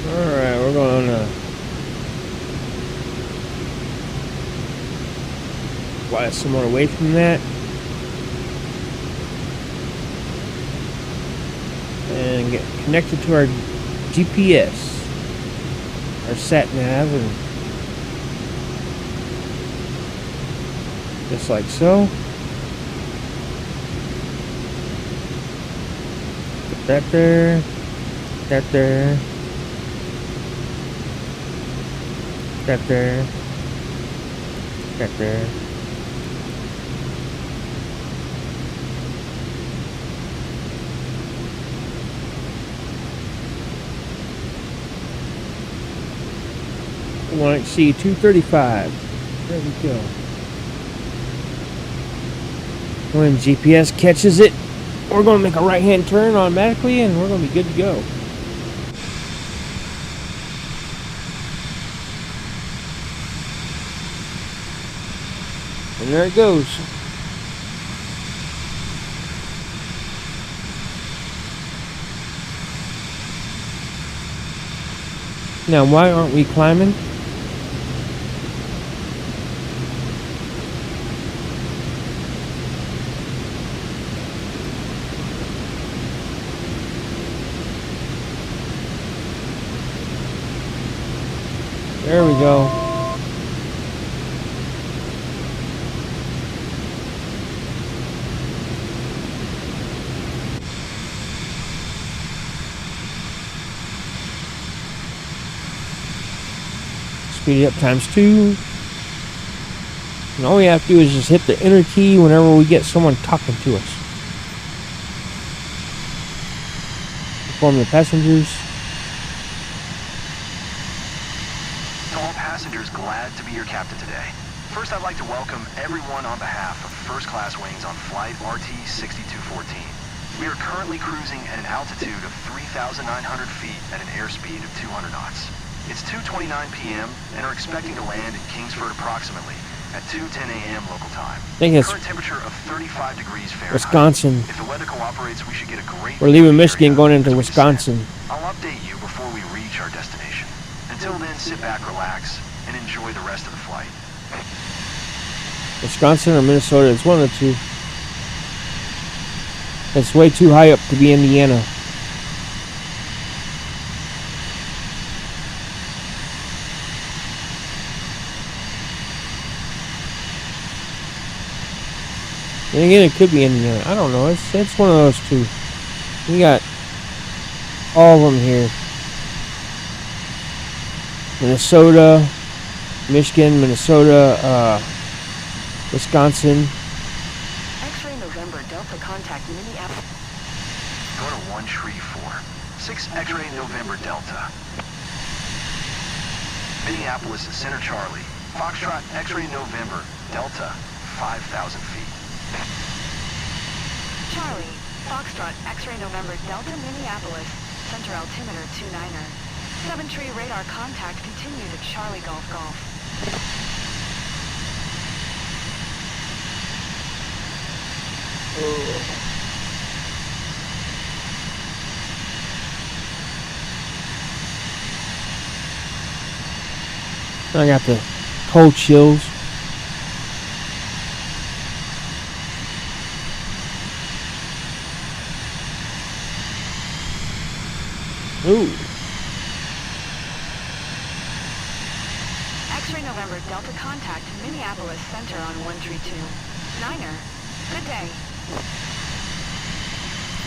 Alright, we're going to fly somewhere away from that. And get connected to our GPS, our sat nav, and just like so. Put that there, that there. That there. That there. We want to see 235. There we go. When GPS catches it, we're going to make a right-hand turn automatically, and we're going to be good to go. And there it goes. Now, why aren't we climbing? There we go. Speed it up ×2. And all we have to do is just hit the enter key whenever we get someone talking to us. Inform the passengers. To all passengers, glad to be your captain today. First, I'd like to welcome everyone on behalf of First Class Wings on Flight RT-6214. We are currently cruising at an altitude of 3,900 feet at an airspeed of 200 knots. It's 2:29 p.m. and are expecting to land at Kingsford approximately at 2:10 a.m. local time. I think it's current temperature of 35 degrees Fahrenheit. Wisconsin. If the weather cooperates, we should get a great... We're leaving Michigan going into Wisconsin. I'll update you before we reach our destination. Until then, sit back, relax, and enjoy the rest of the flight. Wisconsin or Minnesota, it's one of the two. It's way too high up to be Indiana. And again, it could be Indiana. I don't know. It's one of those two. We got all of them here. Minnesota, Michigan, Minnesota, Wisconsin. X-ray November Delta contact Minneapolis. Go to 134. 6 X-ray November Delta. Minneapolis Center Charlie. Foxtrot X-ray November Delta. 5,000 feet. Charlie, Foxtrot, X-ray November, Delta, Minneapolis, center altimeter 29er. 7-tree radar contact continued at Charlie Golf Golf. I got the cold chills. Ooh. X-ray November, Delta contact, Minneapolis center on 132. 9er, good day.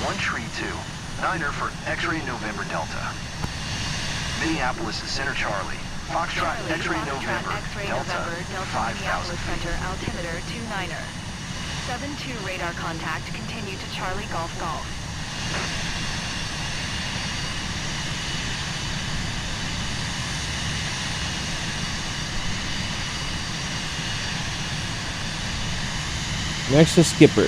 132. 9er for X-ray November Delta. Minneapolis Center Charlie. Foxtrot X-ray November Delta. 5,000 feet. Center altimeter 29er. 7-2 radar contact continue to Charlie Golf Golf. Next is Skipper.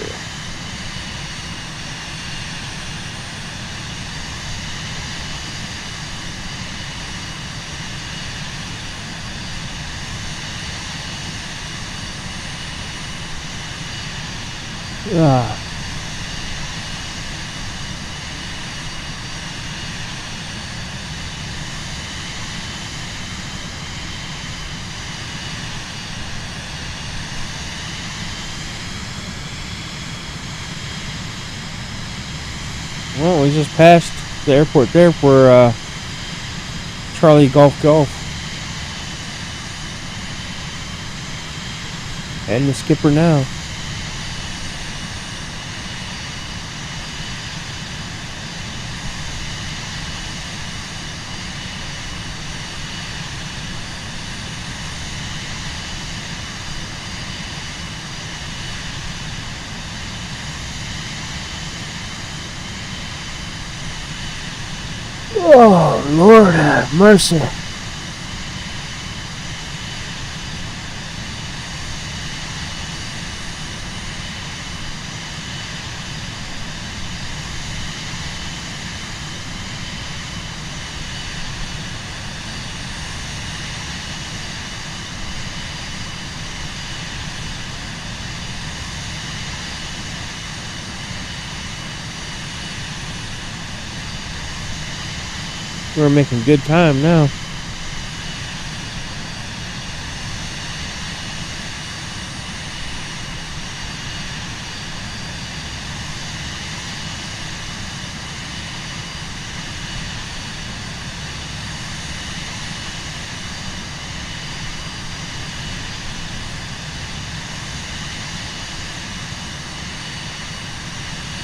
Well, we just passed the airport there for Charlie Golf Golf. And the Skipper now. Oh, Lord have mercy. We're making good time now.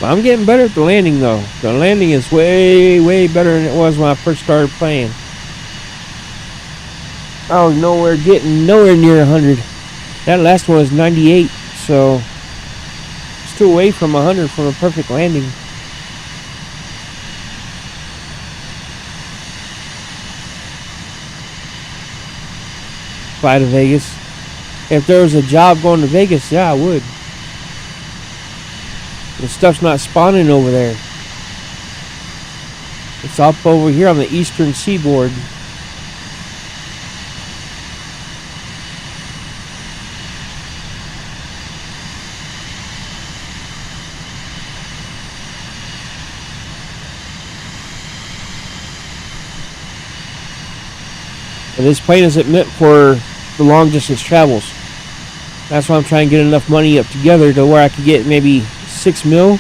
I'm getting better at the landing though. The landing is way, way better than it was when I first started playing. I was getting nowhere near 100. That last one was 98, so still away from 100 from a perfect landing. Fly to Vegas. If there was a job going to Vegas, yeah, I would. The stuff's not spawning over there. It's up over here on the eastern seaboard. And this plane isn't meant for the long distance travels. That's why I'm trying to get enough money up together to where I could get maybe 6 mil.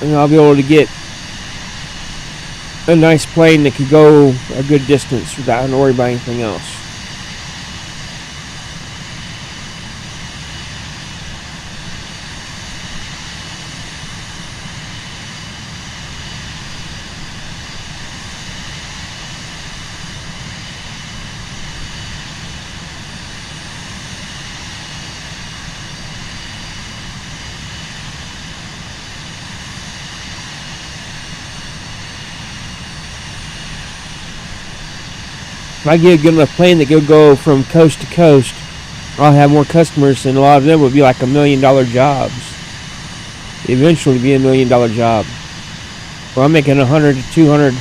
And I'll be able to get a nice plane that could go a good distance without having to worry about anything else. If I get a good enough plane that could go from coast to coast, I'll have more customers, and a lot of them would be like $1 million jobs. Eventually be $1 million job. Well, I'm making 100 to 200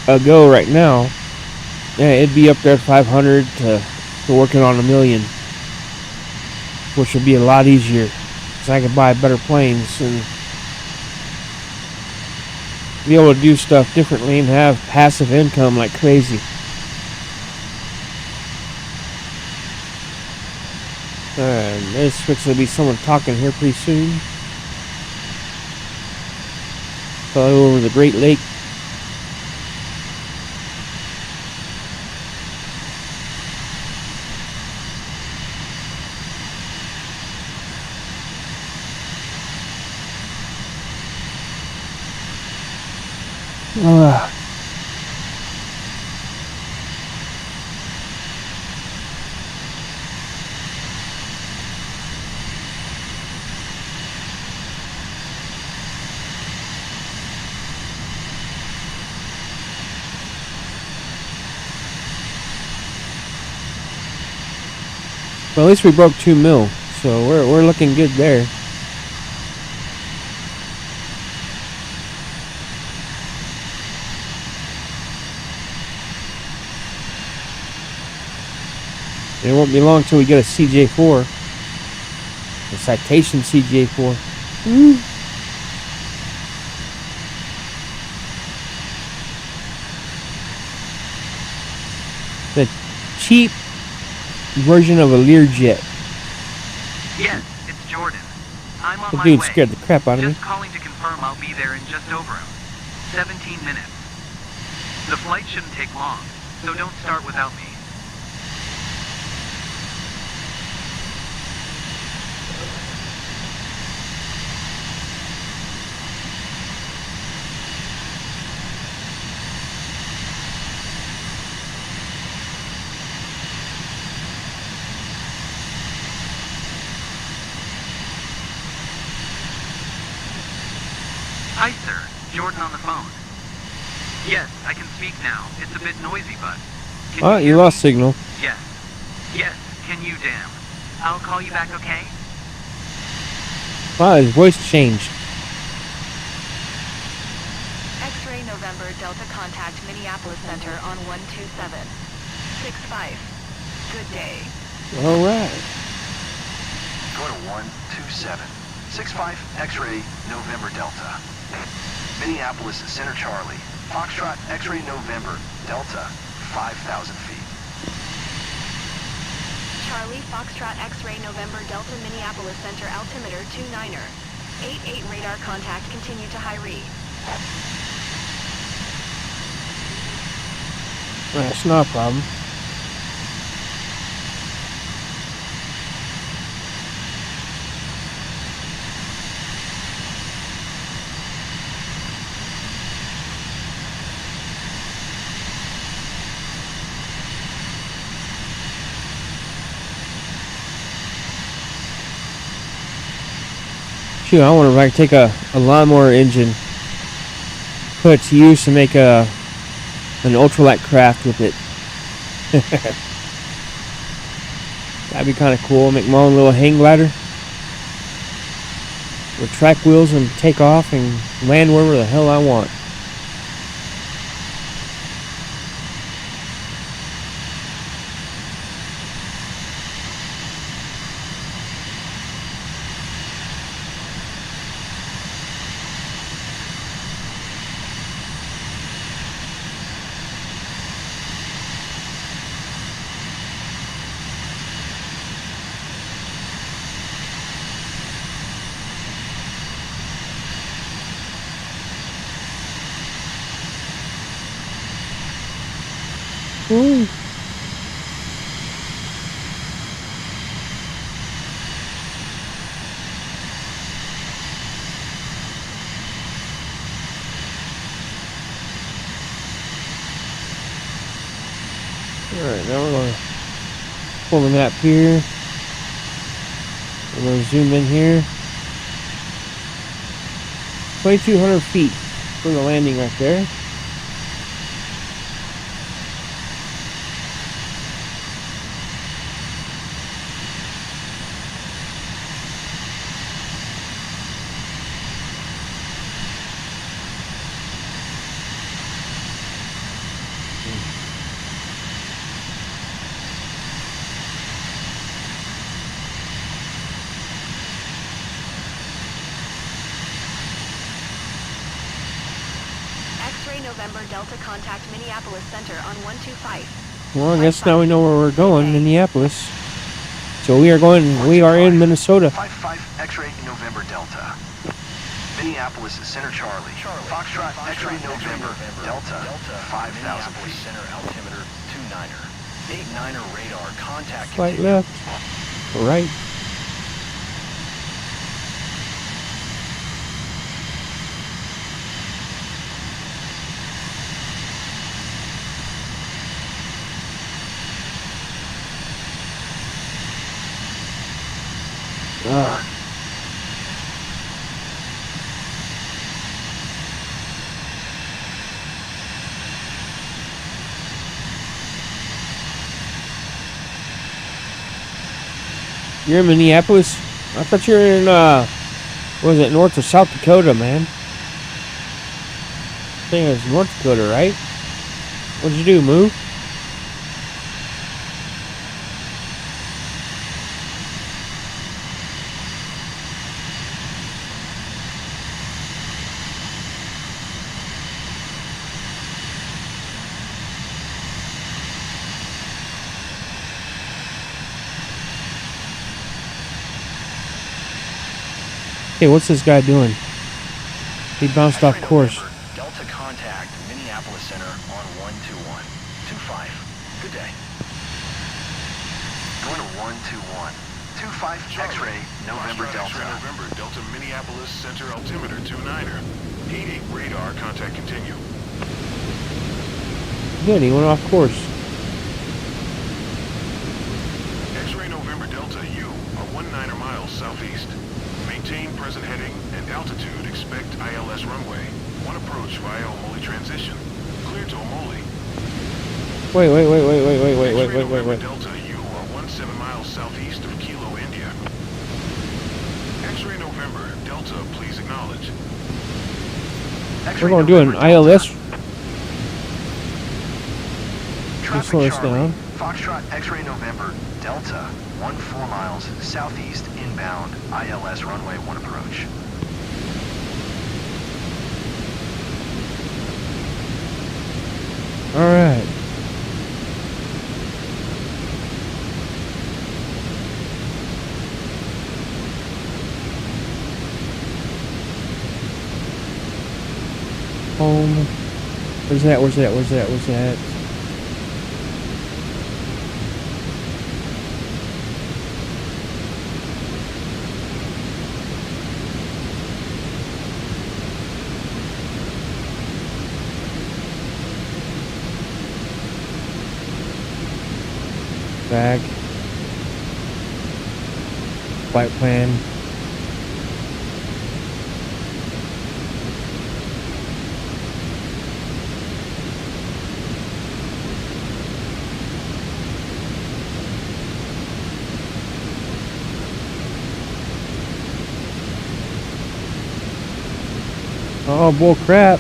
a go right now. Yeah, it'd be up there at 500 to working on $1 million, which would be a lot easier, because I could buy better planes and be able to do stuff differently and have passive income like crazy. There's fixing to be someone talking here pretty soon. Fly over the Great Lake. Well, at least we broke 2 mil, so we're looking good there. It won't be long till we get a CJ4, a Citation CJ4. The cheap version of a Learjet. Yes, it's Jordan. I'm on The my dude way. scared the crap out of me. Just calling to confirm I'll be there in just over 17 minutes. The flight shouldn't take long, so don't start without me. Hi, sir. Jordan on the phone. Yes, I can speak now. It's a bit noisy, but... Oh, you lost signal. Yes. Yes, can you damn? I'll call you back, okay? Wow, his voice changed. X-ray November Delta contact Minneapolis Center on 127. 65. Good day. Alright. Go to 127. 65 X-ray November Delta. Minneapolis Center Charlie. Foxtrot X-ray November Delta. 5,000 feet. Charlie Foxtrot X-ray November Delta Minneapolis Center altimeter 29er. 88 radar contact continue to high re. That's not a problem. Shoot, I wonder if I could take a lawnmower engine, put it to use, and make an ultralight craft with it. That'd be kind of cool. Make my own little hang glider with track wheels and take off and land wherever the hell I want. Ooh. Alright, now we're going to pull the map here. We're going to zoom in here. 2,200 feet for the landing right there. X-ray November Delta contact Minneapolis Center on 125. Well, I guess now we know where we're going, Minneapolis. So we are in Minnesota. 55 X-ray November Delta. Minneapolis Center Charlie. Foxtrot X-ray November Delta. 5,000 feet. Center altimeter 29er. 89er radar contact. Right, left, right. You're in Minneapolis? I thought you were in, what was it, North or South Dakota, man? I think it was North Dakota, right? What'd you do, move? Hey, what's this guy doing? He bounced off course. Delta contact Minneapolis Center on 121. 25. Good day. Going to 121. 25 X-ray November Delta. X-ray November Delta Minneapolis Center altimeter 29er. 88 radar contact continue. Good, he went off course. X-ray November Delta, you are 19er miles southeast. Maintain present heading and altitude. Expect ILS runway. One approach via Omoli transition. Clear to Omoli. Wait. X-ray Delta, you are 17 miles southeast of Kilo, India. X-ray November Delta, please acknowledge. We're going to do an ILS. Slow us down. Foxtrot X-ray November Delta, 14 miles southeast inbound, ILS runway 1 approach. All right. Home. Where's that? Back. Flight plan. Oh, bull crap.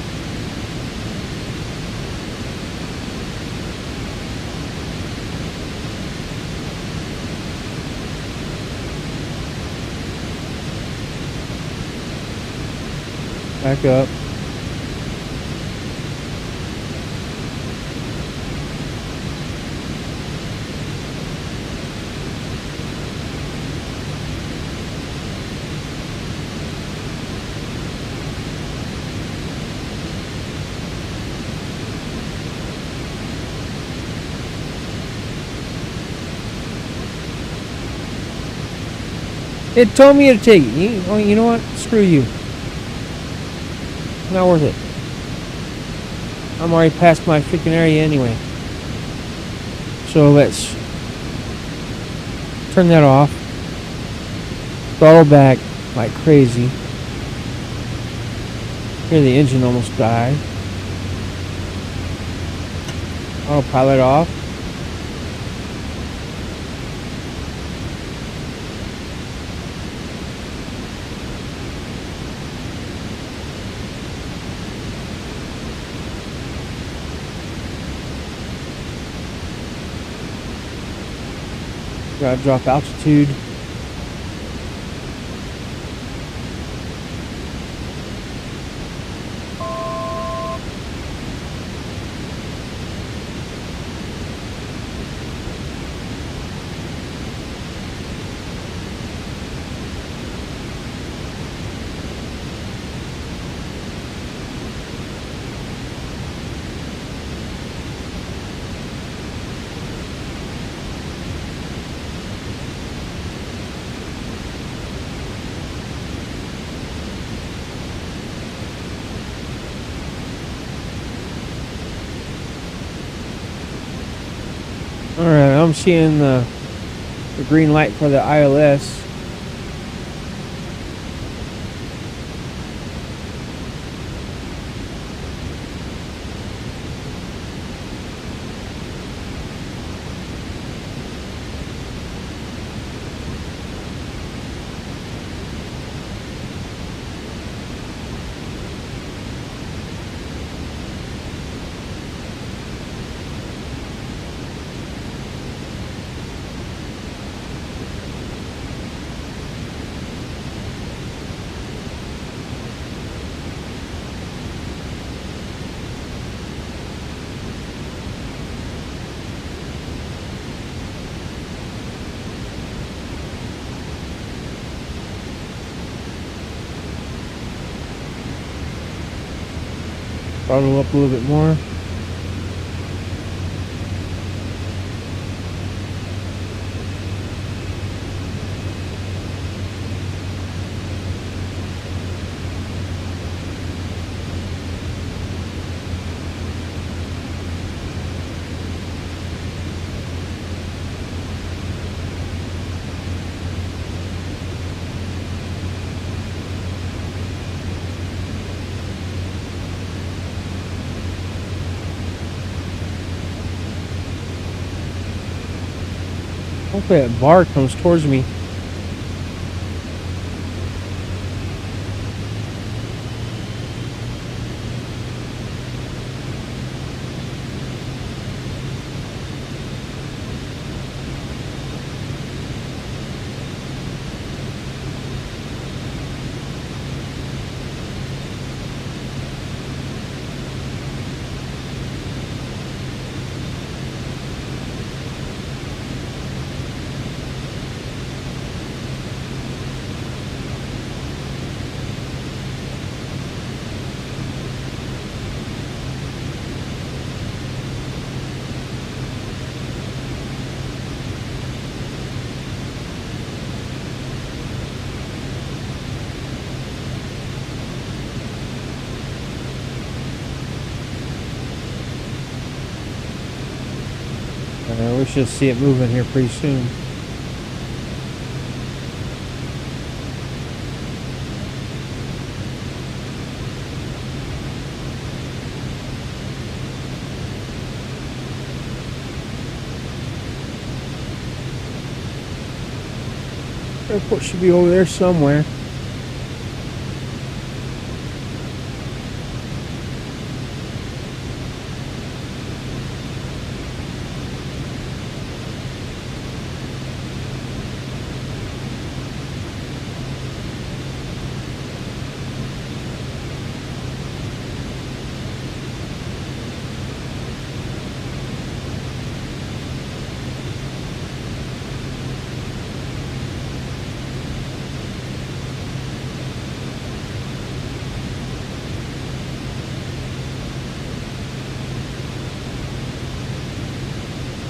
Back up. It told me to take it. You know what? Screw you. Not worth it. I'm already past my freaking area anyway. So let's turn that off. Throttle back like crazy. Hear the engine almost die. Autopilot off. Gotta drop altitude. Alright, I'm seeing the green light for the ILS. Throttle up a little bit more. Hopefully that bar comes towards me. We should see it moving here pretty soon. Airport should be over there somewhere.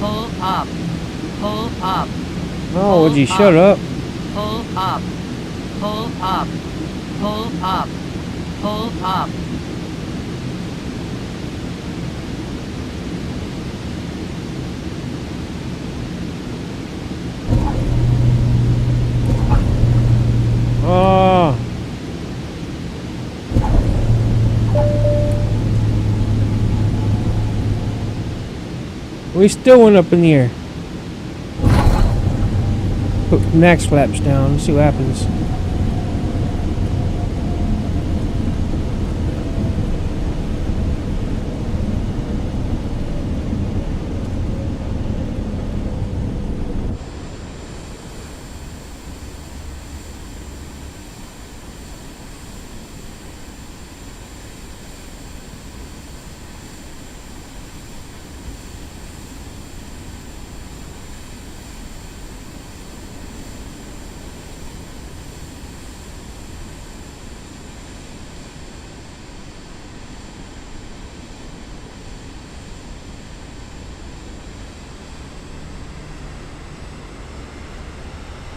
Pull up. Pull up. Oh, would you shut up? Pull up. Pull up. Pull up. Pull up. Oh. We still went up in the air. Put max flaps down, see what happens.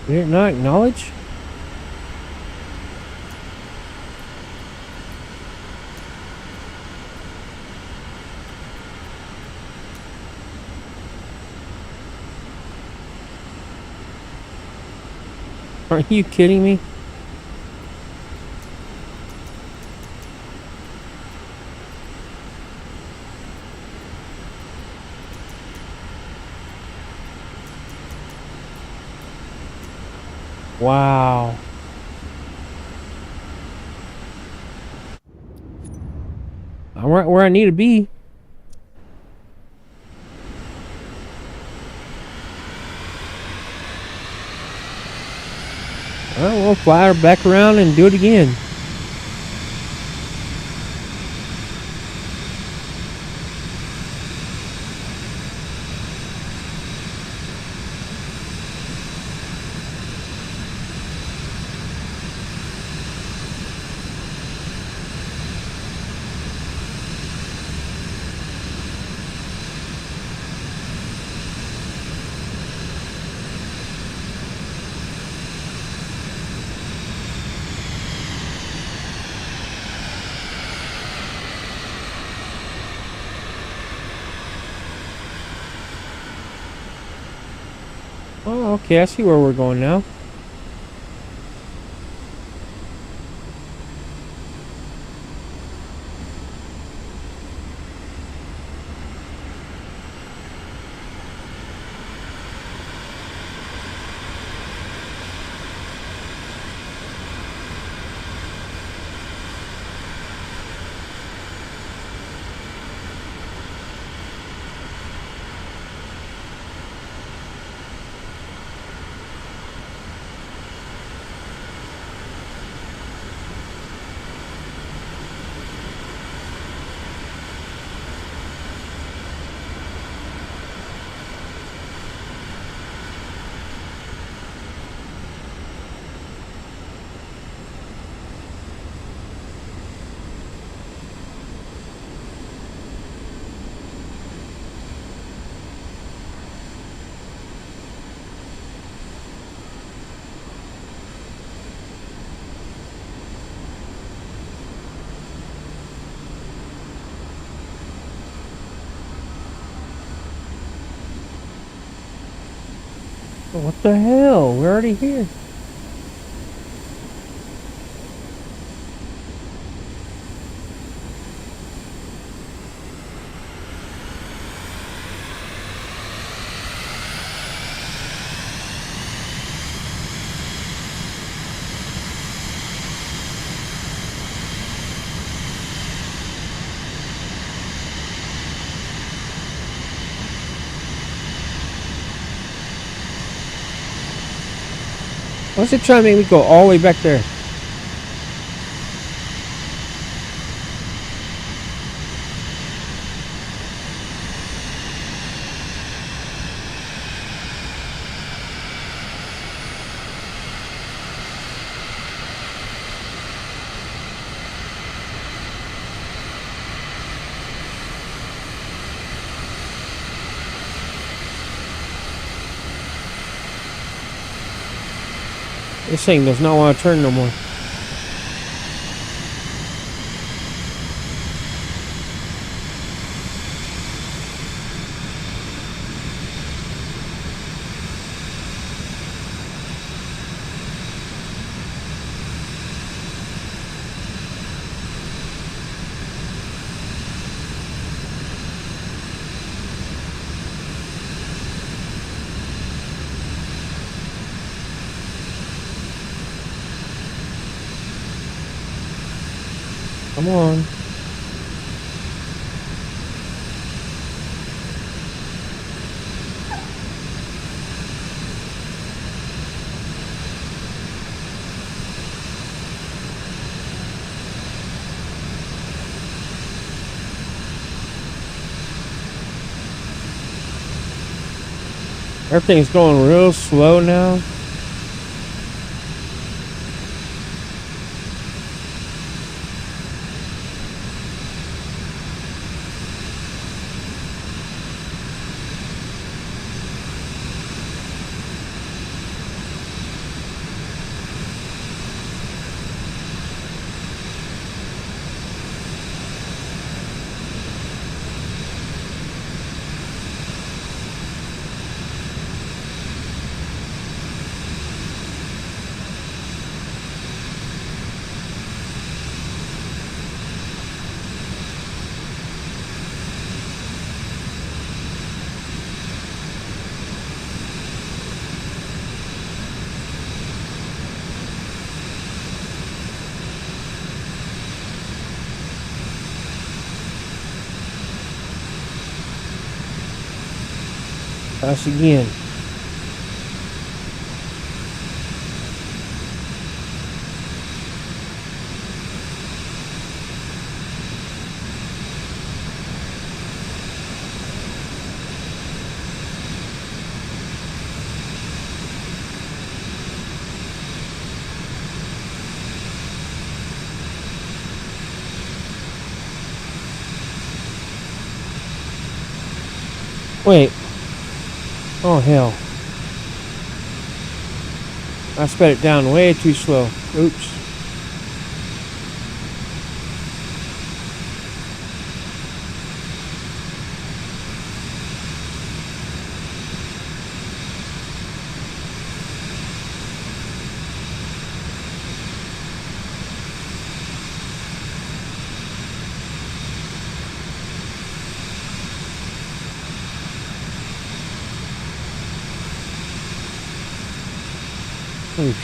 Did it not acknowledge? Are you kidding me? Wow. I'm right where I need to be. Alright, we'll fly her back around and do it again. Oh, okay, I see where we're going now. What the hell? We're already here. What's it trying to make me go all the way back there? This thing does not want to turn no more. Come on. Everything's going real slow now. Us again. Wait. Oh, hell. I sped it down way too slow. Oops.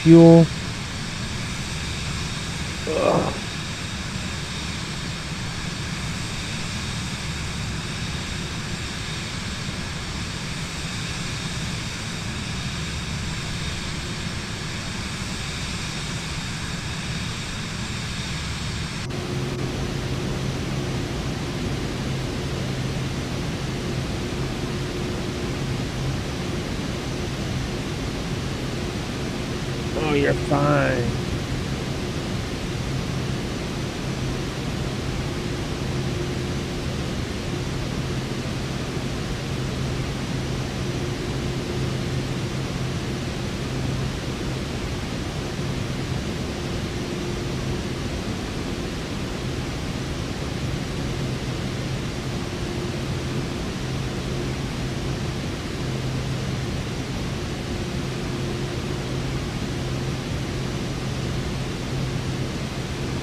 Fuel. Ugh. Oh, you're fine.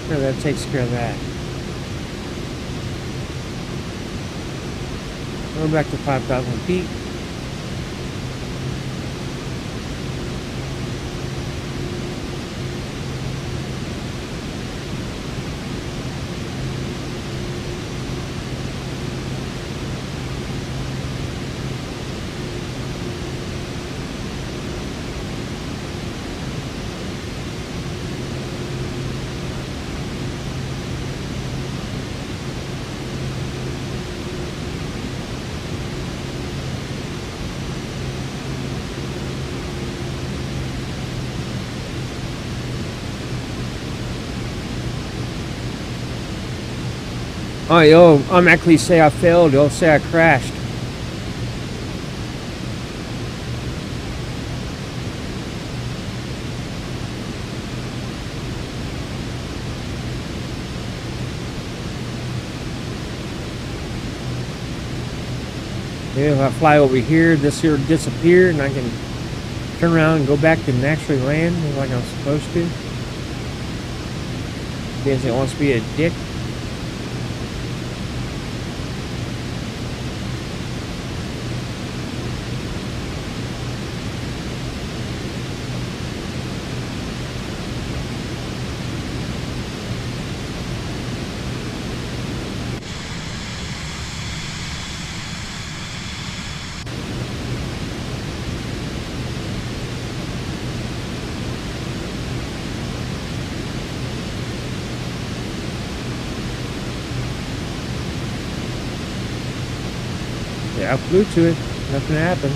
Sure, that takes care of that. Going back to 5,000 feet. Oh, you'll automatically say I failed. You'll say I crashed. Maybe if I fly over here, this here will disappear, and I can turn around and go back and actually land like I'm supposed to. Because it wants to be a dick. Yeah, I flew to it. Nothing happened.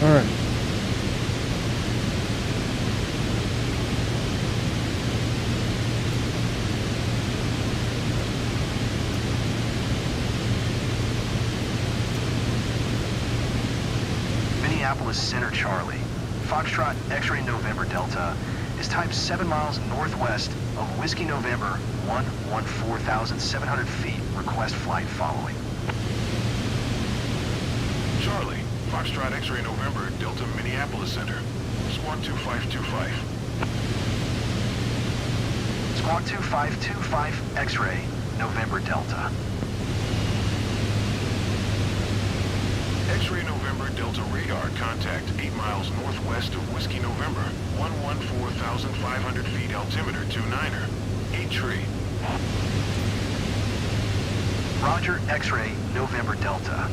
Alright. Minneapolis Center, Charlie. Foxtrot X-Ray November Delta is type 7 miles northwest of Whiskey November 114,700 feet. Request flight following. Charlie, Foxtrot X-Ray November, Delta Minneapolis Center. Squawk 2525. Squawk 2525 X-Ray November Delta. X-Ray November Delta radar contact 8 miles northwest of Whiskey November, 114,500 feet altimeter 29er, 8 tree. Roger, X-Ray November Delta.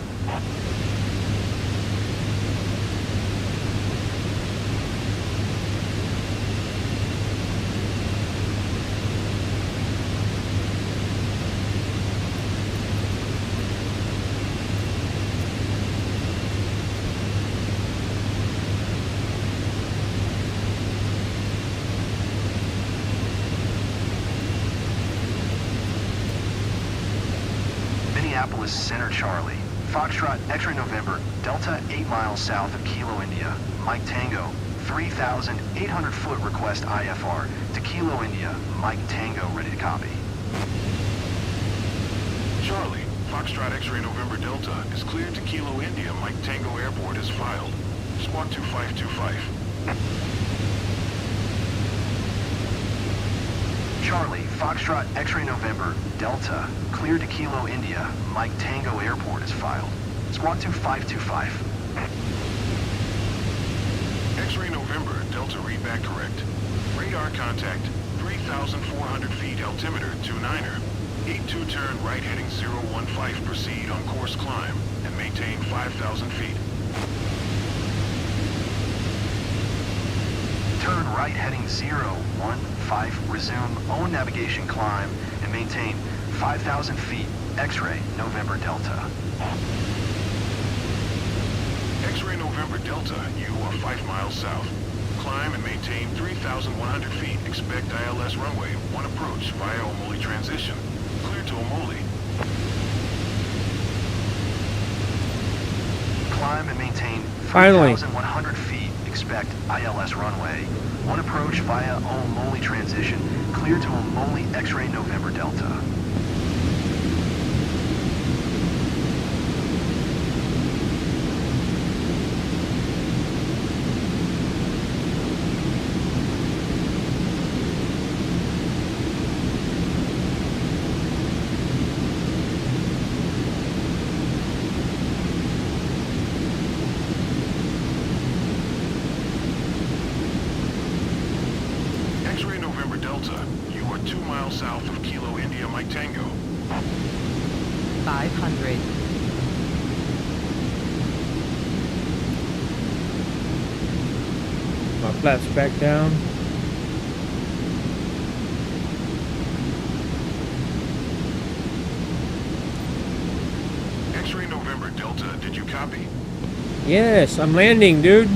Minneapolis Center, Charlie. Foxtrot X-Ray November, Delta 8 miles south of Kilo, India. Mike Tango, 3,800 foot request IFR to Kilo, India. Mike Tango, ready to copy. Charlie, Foxtrot X-Ray November Delta is cleared to Kilo, India. Mike Tango Airport is filed. Squawk 2525. Charlie, Foxtrot X-Ray November, Delta, cleared to Kilo, India. Mike Tango Airport is filed. Squawk to 525. X-ray November, Delta read back correct. Radar contact, 3,400 feet altimeter 29er. 82 turn right heading 015, proceed on course climb and maintain 5,000 feet. Turn right heading 015, resume own navigation climb and maintain 5,000 feet. X-ray November Delta. X-ray November Delta, you are 5 miles south. Climb and maintain 3,100 feet. Expect ILS runway 1 approach via Omoli transition. Clear to Omoli. Climb and maintain Finally. 3,100 feet. Expect ILS runway 1 approach via Omoli transition. Clear to Omoli X-ray November Delta. X-ray November Delta, you are 2 miles south of Kilo India Mike Tango. 500. My flaps back down. X-ray November Delta, did you copy? Yes, I'm landing, dude.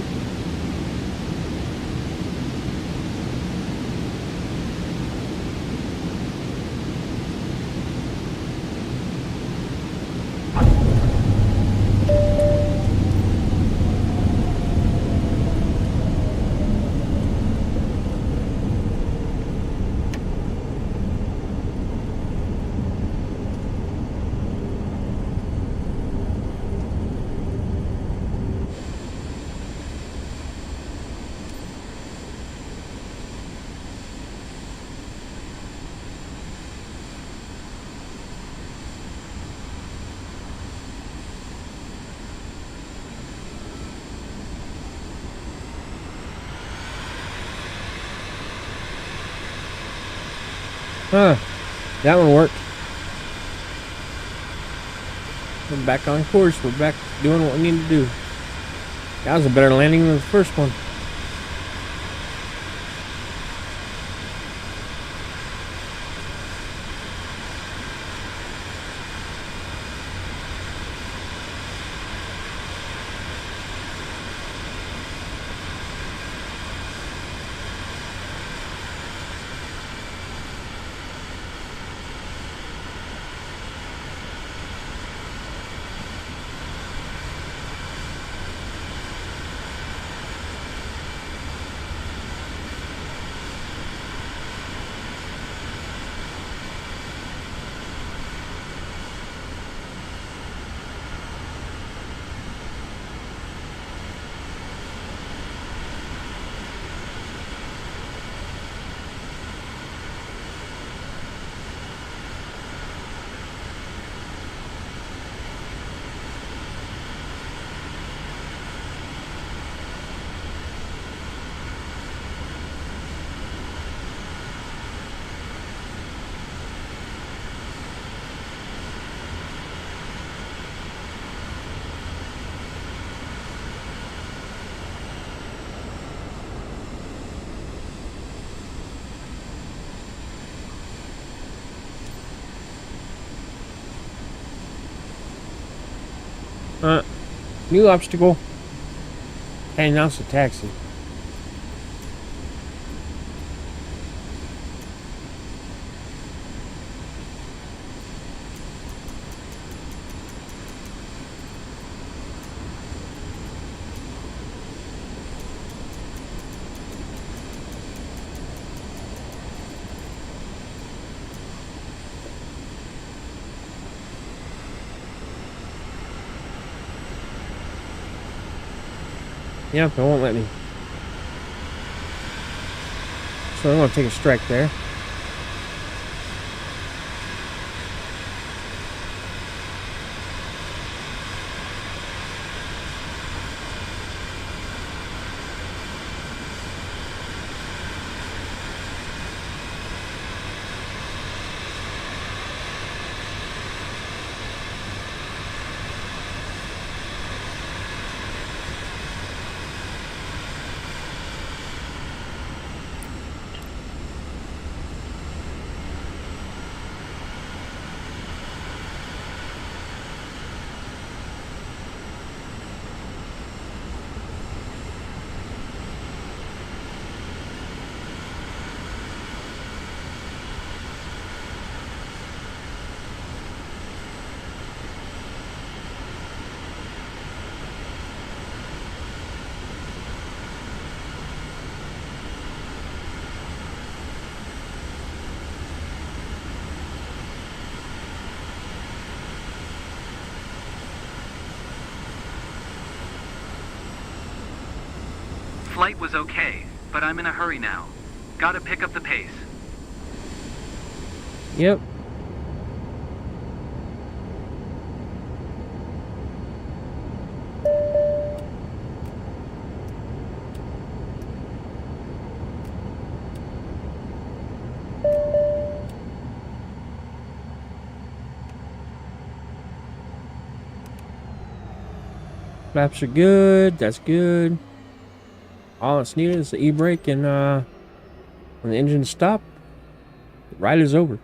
Huh. That one worked. We're back on course. We're back doing what we need to do. That was a better landing than the first one. New obstacle. Hey, now it's a taxi. Yep, it won't let me. So I'm going to take a strike there. flight was okay, but I'm in a hurry now. Gotta pick up the pace. Yep. Flaps are good. That's good. All it's needed is the e-brake, and when the engine stops, the ride is over.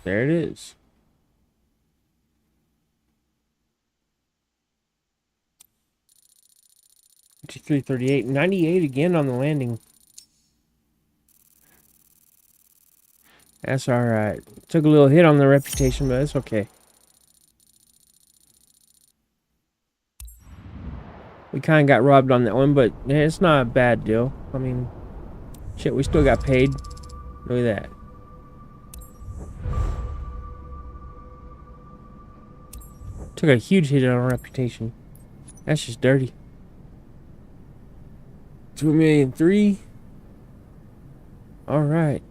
There it is. $53.38. 98 again on the landing. That's alright. Took a little hit on the reputation, but it's okay. We kind of got robbed on that one, but it's not a bad deal. I mean, shit, we still got paid. Look at that. Took a huge hit on our reputation. That's just dirty. 2,000,003. All right.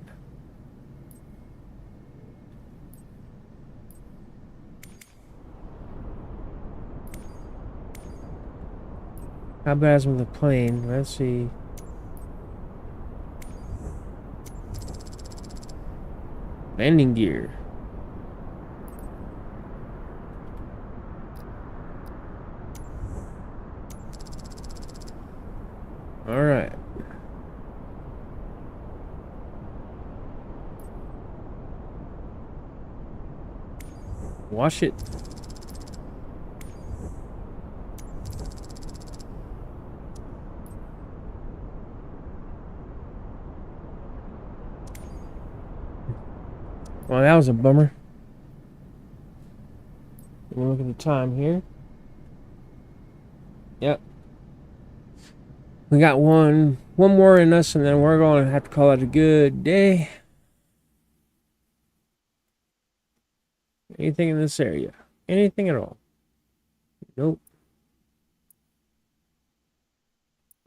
How bad is with the plane? Let's see. Landing gear. All right. Wash it. Well, that was a bummer. We'll look at the time here. Yep. We got one more in us, and then we're going to have to call it a good day. Anything in this area? Anything at all? Nope.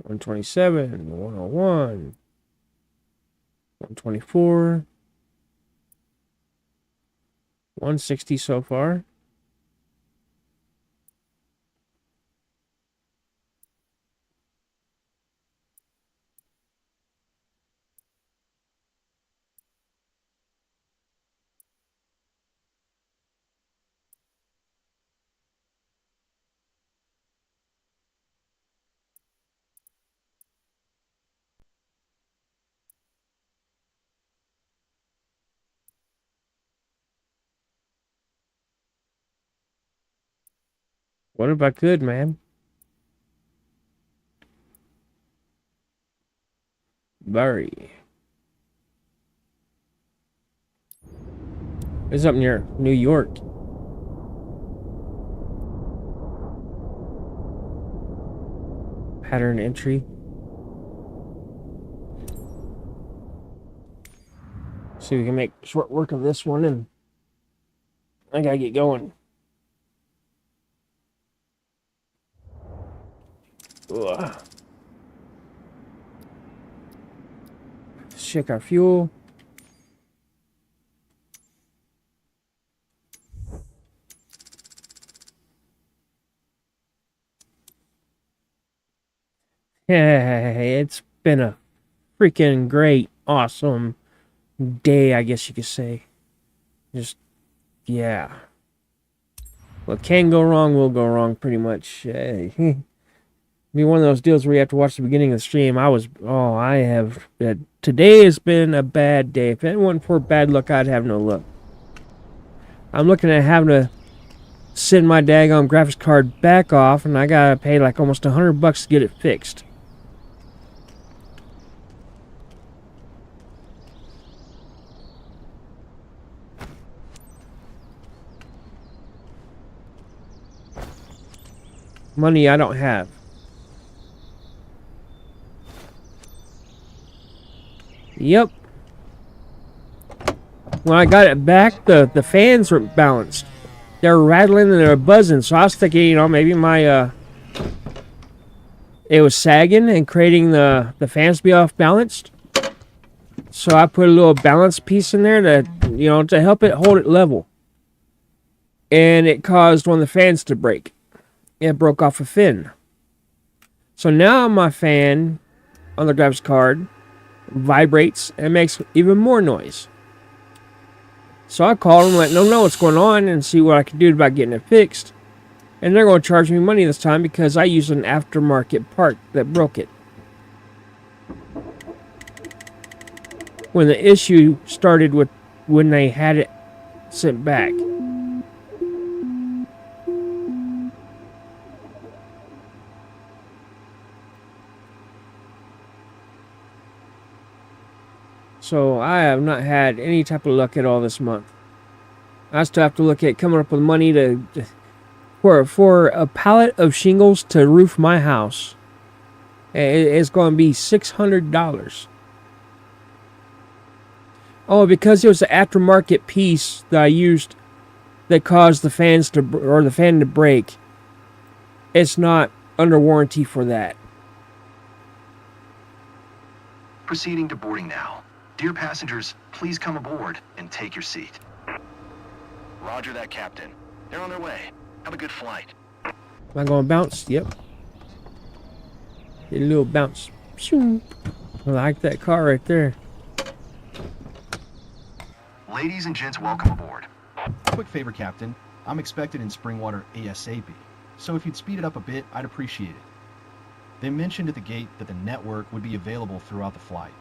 127, 101, 124, 160 so far. What if I could, man? Bury. It's up near New York. Pattern entry. See if we can make short work of this one, and I gotta get going. Ugh. Let's check our fuel. Hey, it's been a freaking great, awesome day, I guess you could say. Just, yeah. What can go wrong will go wrong, pretty much. Be one of those deals where you have to watch the beginning of the stream. Today has been a bad day. If it wasn't for bad luck, I'd have no luck. I'm looking at having to send my daggone graphics card back off, and I gotta pay like almost $100 to get it fixed. money I don't have. Yep. When I got it back, the fans were balanced. They were rattling and they were buzzing, so I was thinking, you know, maybe my it was sagging and creating the fans to be off balanced. So I put a little balance piece in there to, you know, to help it hold it level. And it caused one of the fans to break. It broke off a fin. So now my fan on the graphics card vibrates and makes even more noise. So I called them, let them know what's going on and see what I can do about getting it fixed. And they're going to charge me money this time because I used an aftermarket part that broke it. When the issue started with when they had it sent back. So I have not had any type of luck at all this month. I still have to look at coming up with money for a pallet of shingles to roof my house. It's going to be $600. Oh, because it was an aftermarket piece that I used that caused the fan to break. It's not under warranty for that. Proceeding to boarding now. Dear passengers, please come aboard and take your seat. Roger that, Captain. They're on their way. Have a good flight. Am I going to bounce? Yep. Get a little bounce. I like that car right there. Ladies and gents, welcome aboard. Quick favor, Captain. I'm expected in Springwater ASAP, so if you'd speed it up a bit, I'd appreciate it. They mentioned at the gate that the network would be available throughout the flight.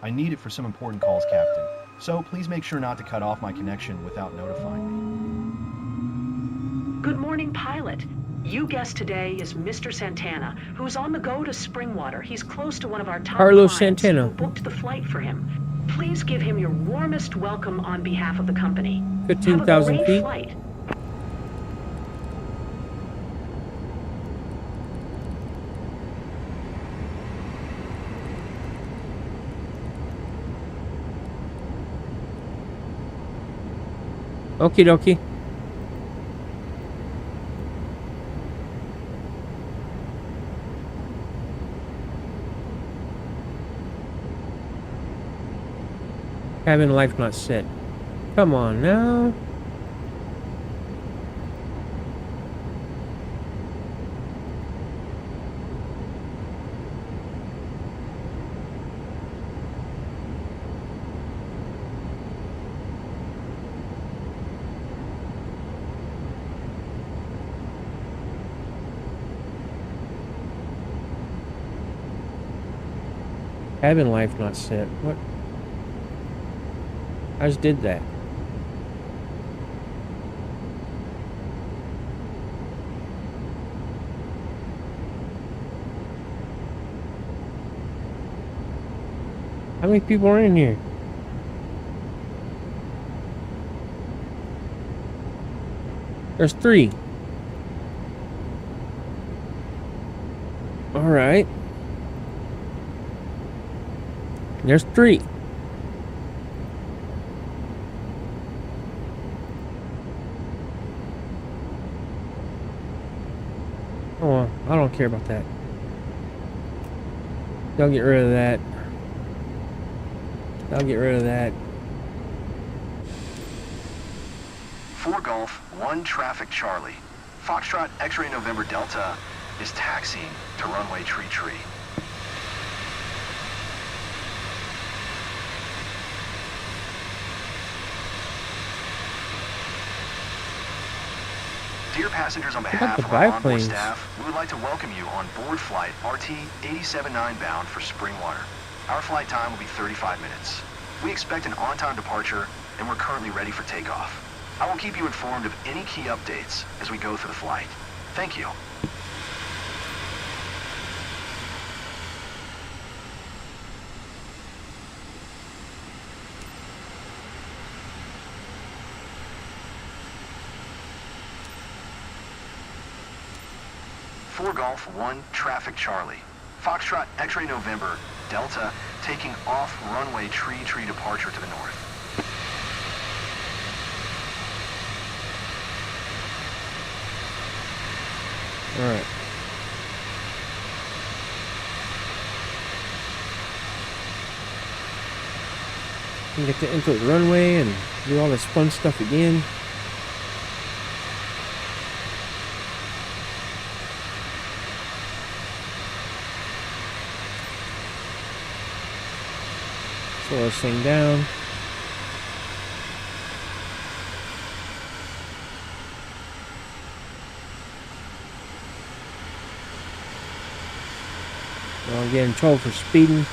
I need it for some important calls, Captain, so please make sure not to cut off my connection without notifying me. Good morning, pilot. You guest today is Mr. Santana, who's on the go to Springwater. He's close to one of our top Carlos clients Santana. who booked the flight for him. Please give him your warmest welcome on behalf of the company. 15,000 Have a great feet. flight. Okie dokie. Cabin life not set. Come on now. Cabin life not set. What? I just did that. How many people are in here? There's 3. All right. There's 3. Oh, well, I don't care about that. They'll get rid of that. I'll get rid of that. 4 Golf, 1 Traffic Charlie. Foxtrot X-Ray November Delta is taxiing to runway tree. Dear passengers, on behalf of our onboard staff, we would like to welcome you on board flight RT 879 bound for Springwater. Our flight time will be 35 minutes. We expect an on-time departure, and we're currently ready for takeoff. I will keep you informed of any key updates as we go through the flight. Thank you. 4 Golf 1 Traffic Charlie. Foxtrot X-Ray November Delta taking off runway tree departure to the north. Alright. You get to enter the runway and do all this fun stuff again. Slow this thing down. I'll get in trouble for speeding.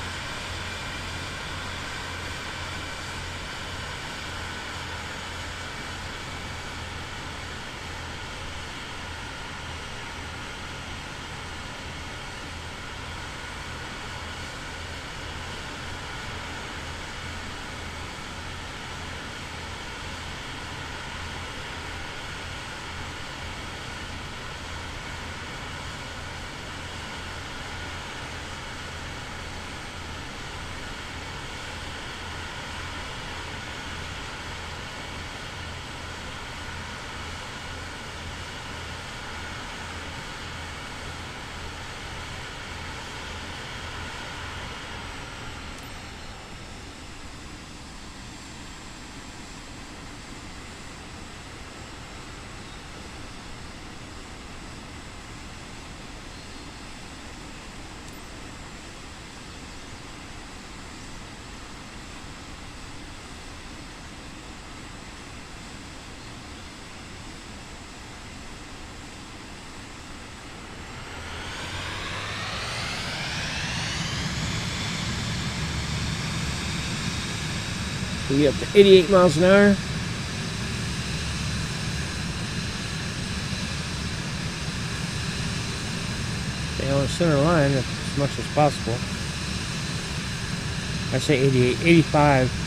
We get up to 88 miles an hour. Stay on the center line as much as possible. I say 88, 85.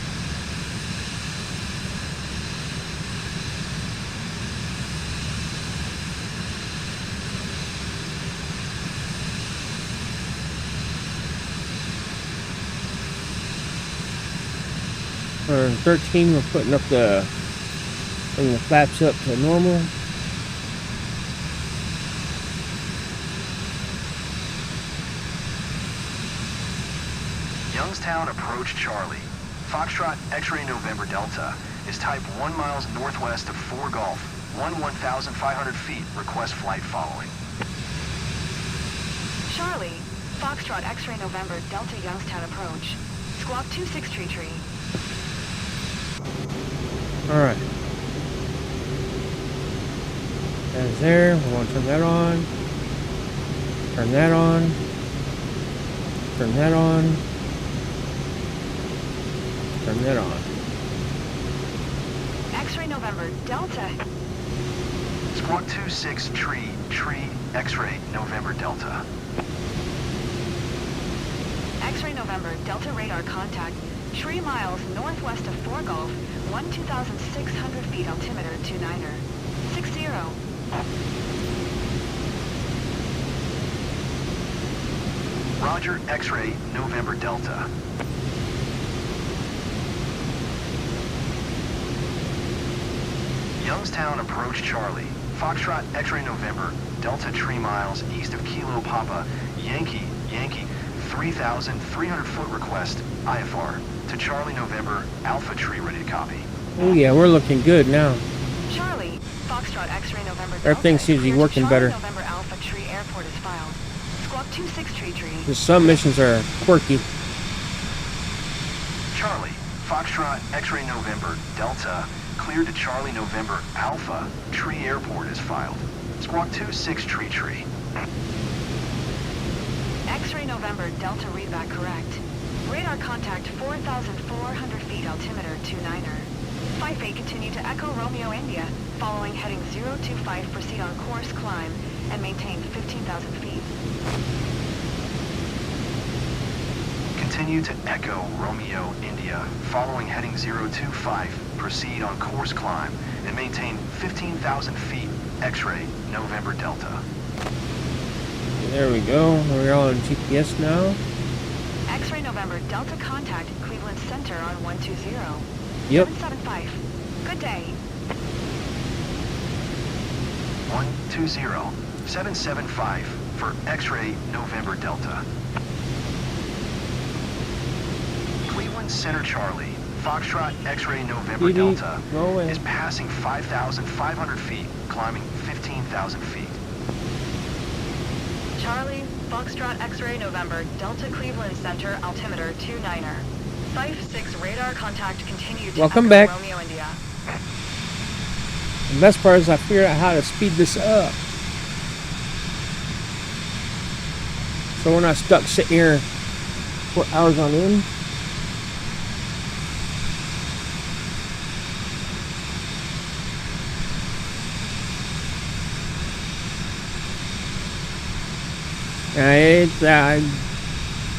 Or 13, we're putting up bringing the flaps up to normal. Youngstown approach Charlie. Foxtrot X-Ray November Delta is type 1 miles northwest of 4 Golf, 1,500 feet, request flight following. Charlie, Foxtrot X-Ray November Delta Youngstown approach. Squawk 26 tree. Alright. That is there. We want to turn that on. Turn that on. Turn that on. Turn that on. X-Ray November Delta. Squawk 26 tree, X-Ray November Delta. X-Ray November Delta radar contact. 3 miles northwest of 4 Golf, 1,600 feet altimeter 29er. 60. Roger, X-Ray November Delta. Youngstown approach Charlie. Foxtrot X-Ray November Delta 3 miles east of Kilo Papa, Yankee, 3,300 foot request, IFR, to Charlie November, Alpha Tree ready to copy. Oh yeah, we're looking good now. Charlie, Foxtrot X-Ray November Delta. Everything seems to be working better. November Alpha Tree Airport is filed. Squawk 26 tree. Just some missions are quirky. Charlie, Foxtrot X-Ray November Delta, cleared to Charlie November Alpha Tree Airport is filed. Squawk 26 tree. X-Ray November Delta readback correct. Radar contact 4,400 feet altimeter 29er. 58 continue to Echo Romeo India. Following heading 025 proceed on course climb and maintain 15,000 feet. Continue to Echo Romeo India. Following heading 025 proceed on course climb and maintain 15,000 feet. X-Ray November Delta. X-Ray November Delta readback correct. Radar contact 4,400 feet altimeter 29er. 58 continue to Echo Romeo India. Following heading 025 proceed on course climb and maintain 15,000 feet. X-Ray November Delta. There we go. We're all on GPS now. X-Ray November, Delta contact Cleveland Center on 120. Yep. 775. Good day. 120. 775 for X-Ray November Delta. Cleveland Center Charlie, Foxtrot X-Ray November Delta is passing 5,500 feet, climbing 15,000 feet. Charlie, Foxtrot X-Ray November, Delta Cleveland Center, altimeter 29er. 5-6 radar contact continued to Welcome Echo back. Romeo India. The best part is I figured out how to speed this up. So we're not stuck sitting here for hours on end.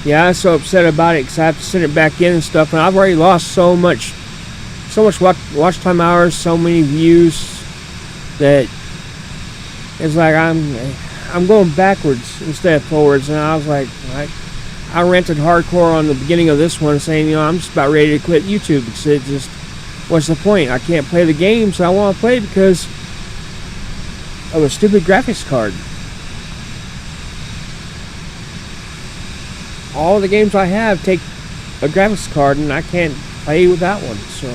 Yeah, I'm so upset about it because I have to send it back in and stuff, and I've already lost so much watch time hours, so many views that it's like I'm going backwards instead of forwards. And I was like, I ranted hardcore on the beginning of this one, saying, I'm just about ready to quit YouTube because it just, what's the point? I can't play the games I want to play because of a stupid graphics card. All the games I have take a graphics card, and I can't play without one. So,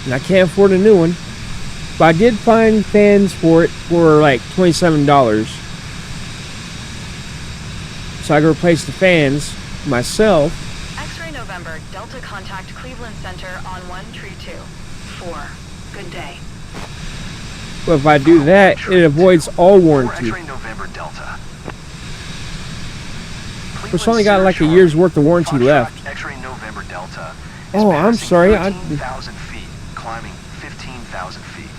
and I can't afford a new one. But I did find fans for it for like $27. So I could replace the fans myself. X-Ray November, Delta contact Cleveland Center on 132-4. Good day. But if I do that, it avoids all warranty. X-Ray November Delta. It's only got like a year's worth of warranty left. X-Ray November Delta. Oh, I'm sorry. 13,000 feet, climbing 15,000 feet.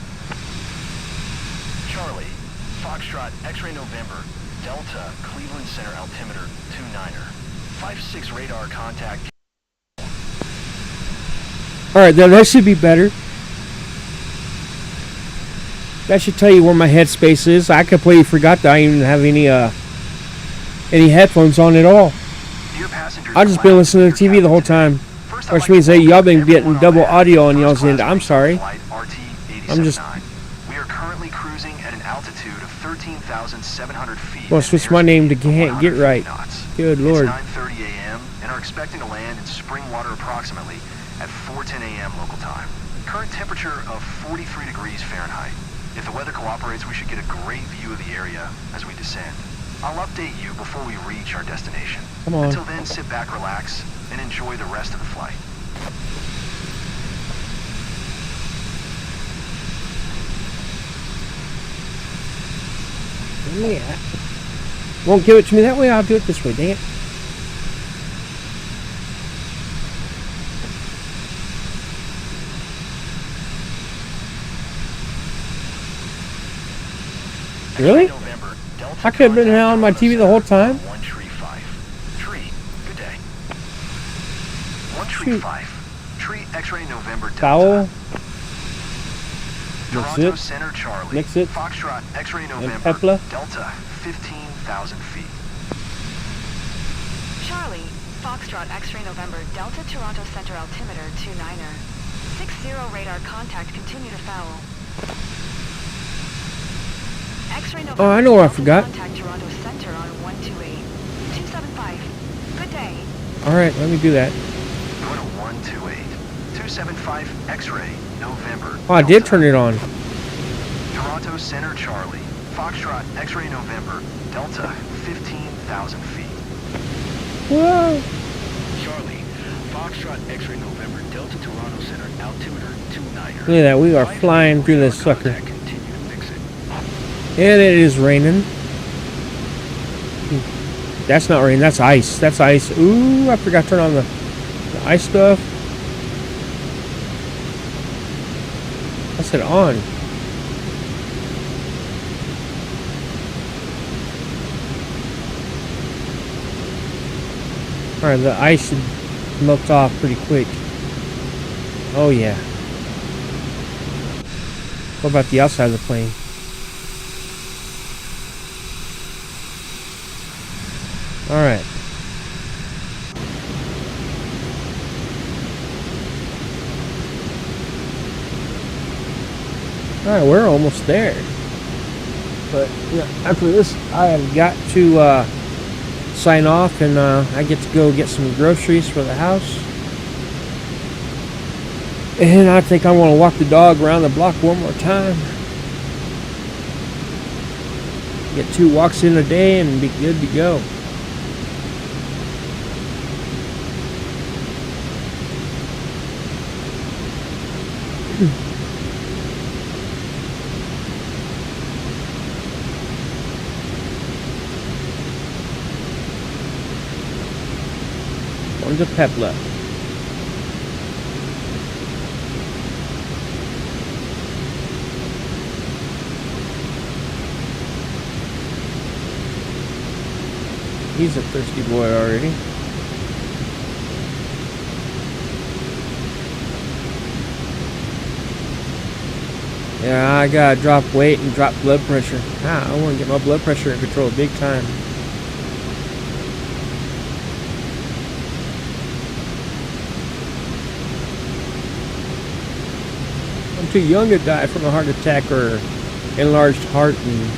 Charlie, Foxtrot X-Ray November, Delta, Cleveland Center altimeter 29er. 5-6 radar contact. Alright, that should be better. That should tell you where my headspace is. I completely forgot that I didn't even have any headphones on at all. I've just been listening to TV the whole time. Which means that y'all been getting double audio on y'all's end. I'm sorry. I'm just... We are currently cruising at an altitude of 13,700 feet. Well, switch my name to Can't Get Right. Good Lord. It's 9:30 a.m. and are expecting to land in Springwater approximately at 4:10 a.m. local time. Current temperature of 43 degrees Fahrenheit. If the weather cooperates, we should get a great view of the area as we descend. I'll update you before we reach our destination. Come on. Until then, sit back, relax, and enjoy the rest of the flight. Yeah. Won't give it to me that way, I'll do it this way, dang it. Really? I could have been on my TV the whole time. 135. Good day. 135. Tree X-Ray November Delta. Foul. Mix Toronto it. Center Charlie. Mix it. Foxtrot X-Ray November Pepla. Delta 15,000 feet. Charlie, Foxtrot X-Ray November, Delta Toronto Center altimeter 29er. 60 radar contact, continue to foul. X-Ray November, Oh, I know what I Delta forgot. Contact Toronto Center on 128. 275. Good day. Alright, let me do that. Going to 128. 275 X-Ray November. Oh, I did turn it on. Toronto Center Charlie. Foxtrot X-Ray November Delta 15,000 feet. Whoa. Charlie, Foxtrot X-Ray November, Delta Toronto Center altimeter 29er. Look at that, we are flying through this sucker. And it is raining. That's not rain, that's ice. That's ice. Ooh, I forgot to turn on the ice stuff. I said on. Alright, the ice should melt off pretty quick. Oh yeah. What about the outside of the plane? Alright. Alright, we're almost there. But yeah, after this, I have got to sign off, and I get to go get some groceries for the house. And I think I want to walk the dog around the block one more time. Get 2 walks in a day and be good to go. One's a Pepla. He's a thirsty boy already. Yeah, I gotta drop weight and drop blood pressure. I want to get my blood pressure in control big time. I'm too young to die from a heart attack or enlarged heart and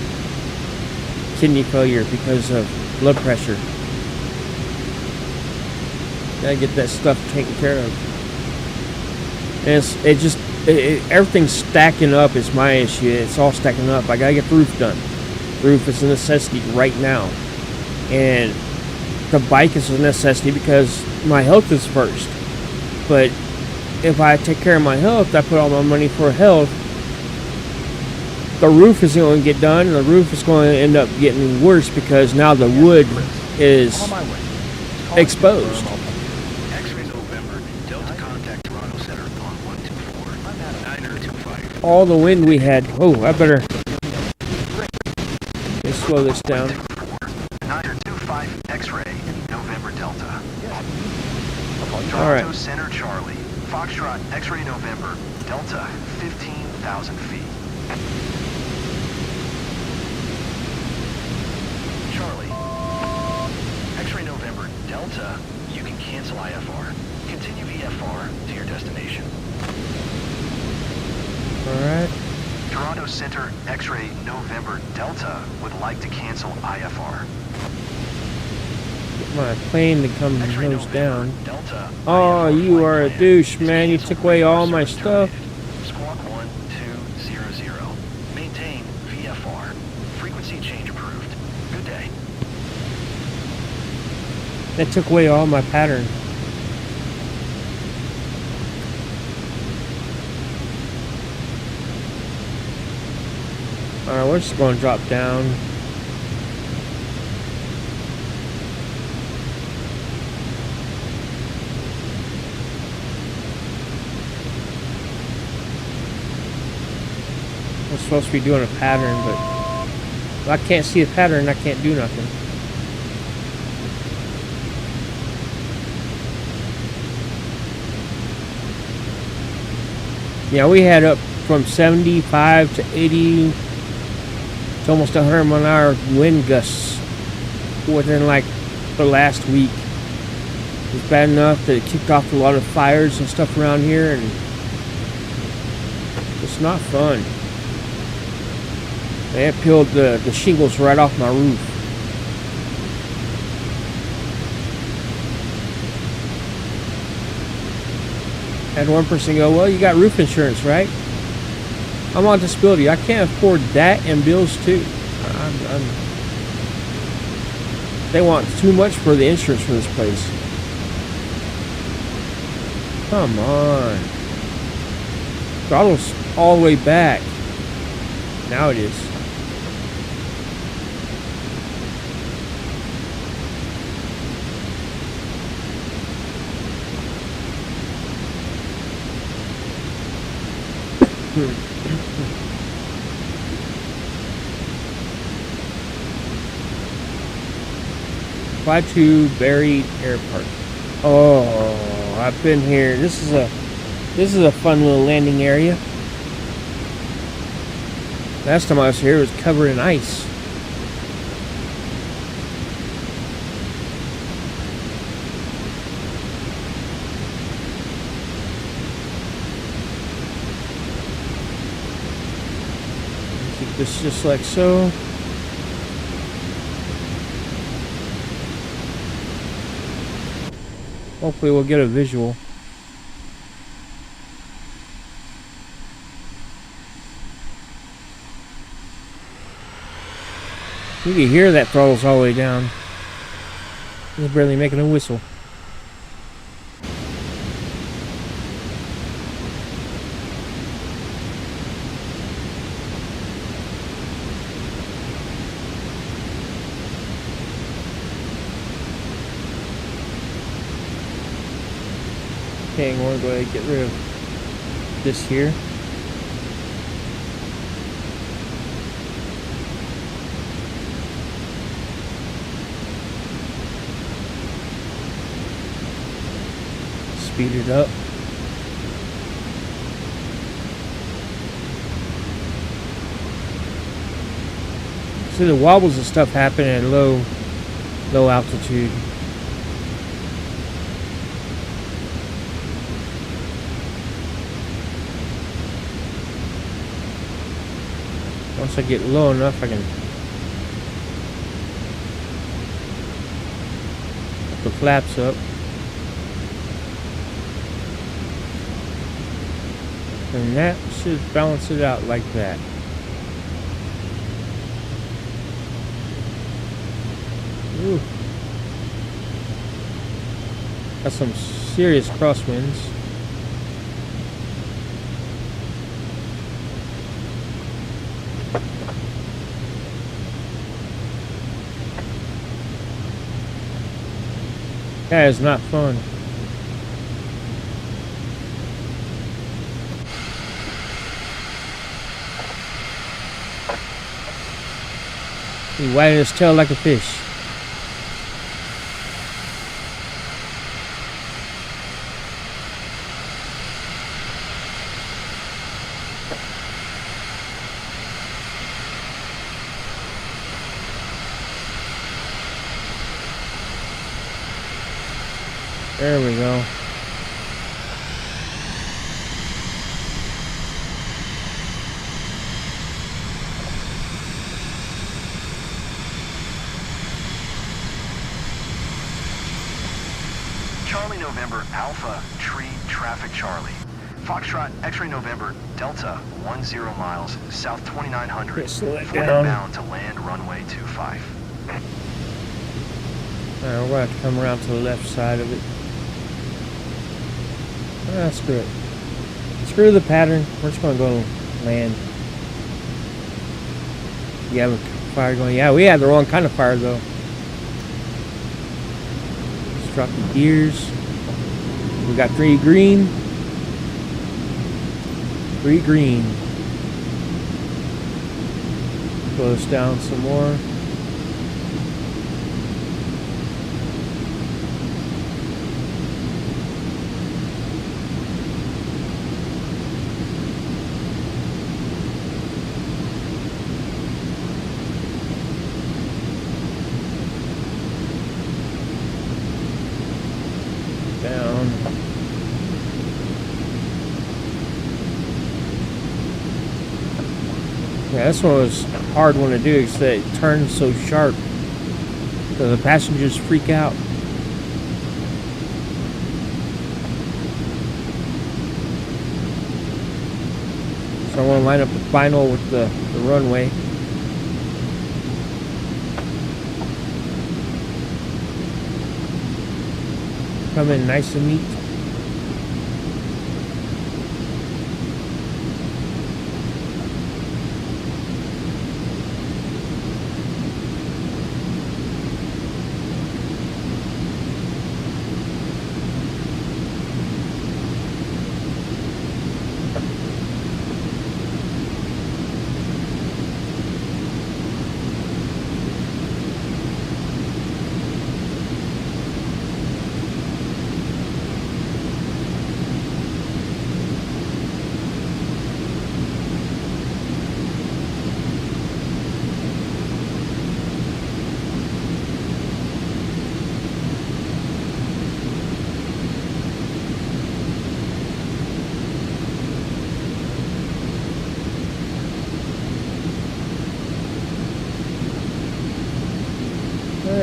kidney failure because of blood pressure. Gotta get that stuff taken care of. And everything's stacking up is my issue. It's all stacking up. I gotta get the roof done. The roof is a necessity right now. And the bike is a necessity because my health is first. But if I take care of my health, I put all my money for health, the roof isn't going to get done. The roof is going to end up getting worse because now the wood is exposed. X-rays November, Delta contact Toronto Center on 124. All the wind we had. Oh, I better slow this down. 925 X-ray November Delta. All right. Toronto Center Charlie, Foxtrot X-ray November Delta, 15,000 feet. Charlie, X-ray November Delta, you can cancel IFR. Continue VFR to your destination. Alright. Toronto Center X-ray November Delta would like to cancel IFR. Get my plane to come nose down. Delta, oh, you are a douche, man. You took away all my stuff. Squawk 1200. Maintain VFR. Frequency change approved. Good day. That took away all my pattern. Alright, we're just going to drop down. I'm supposed to be doing a pattern, but if I can't see the pattern, I can't do nothing. Yeah, we had up from 75 to 80 to almost 100 mile an hour wind gusts within like the last week. It was bad enough that it kicked off a lot of fires and stuff around here, and it's not fun. They had peeled the shingles right off my roof. Had one person go, well, you got roof insurance, right? I'm on disability. I can't afford that and bills too. They want too much for the insurance for this place. Come on. Throttle's all the way back. Now it is. Fly to Buried Air Park. Oh, I've been here. This is a fun little landing area. Last time I was here, it was covered in ice. this just like so. Hopefully we'll get a visual. You can hear that throttle's all the way down. It's barely making a whistle. Okay, I'm going to go ahead and get rid of this here. Speed it up. See, the wobbles and stuff happen at low altitude. Once I get low enough, I can put the flaps up. And that should balance it out like that. Ooh. Got some serious crosswinds. That is not fun. He wagging his tail like a fish. There we go. Charlie November Alpha Tree Traffic Charlie. Foxtrot X-Ray November Delta 10 miles south 2900. Flight bound to land runway 25. Alright, we're going to have to come around to the left side of it. Ah, screw it. Screw the pattern. We're just going to go land. You have a fire going. Yeah, we had the wrong kind of fire though. Let's drop the gears. We got 3 green. 3 green. Slow this down some more. Down. Yeah, this one was a hard one to do because it turns so sharp. So the passengers freak out. So I want to line up the final with the runway. Come in nice and neat.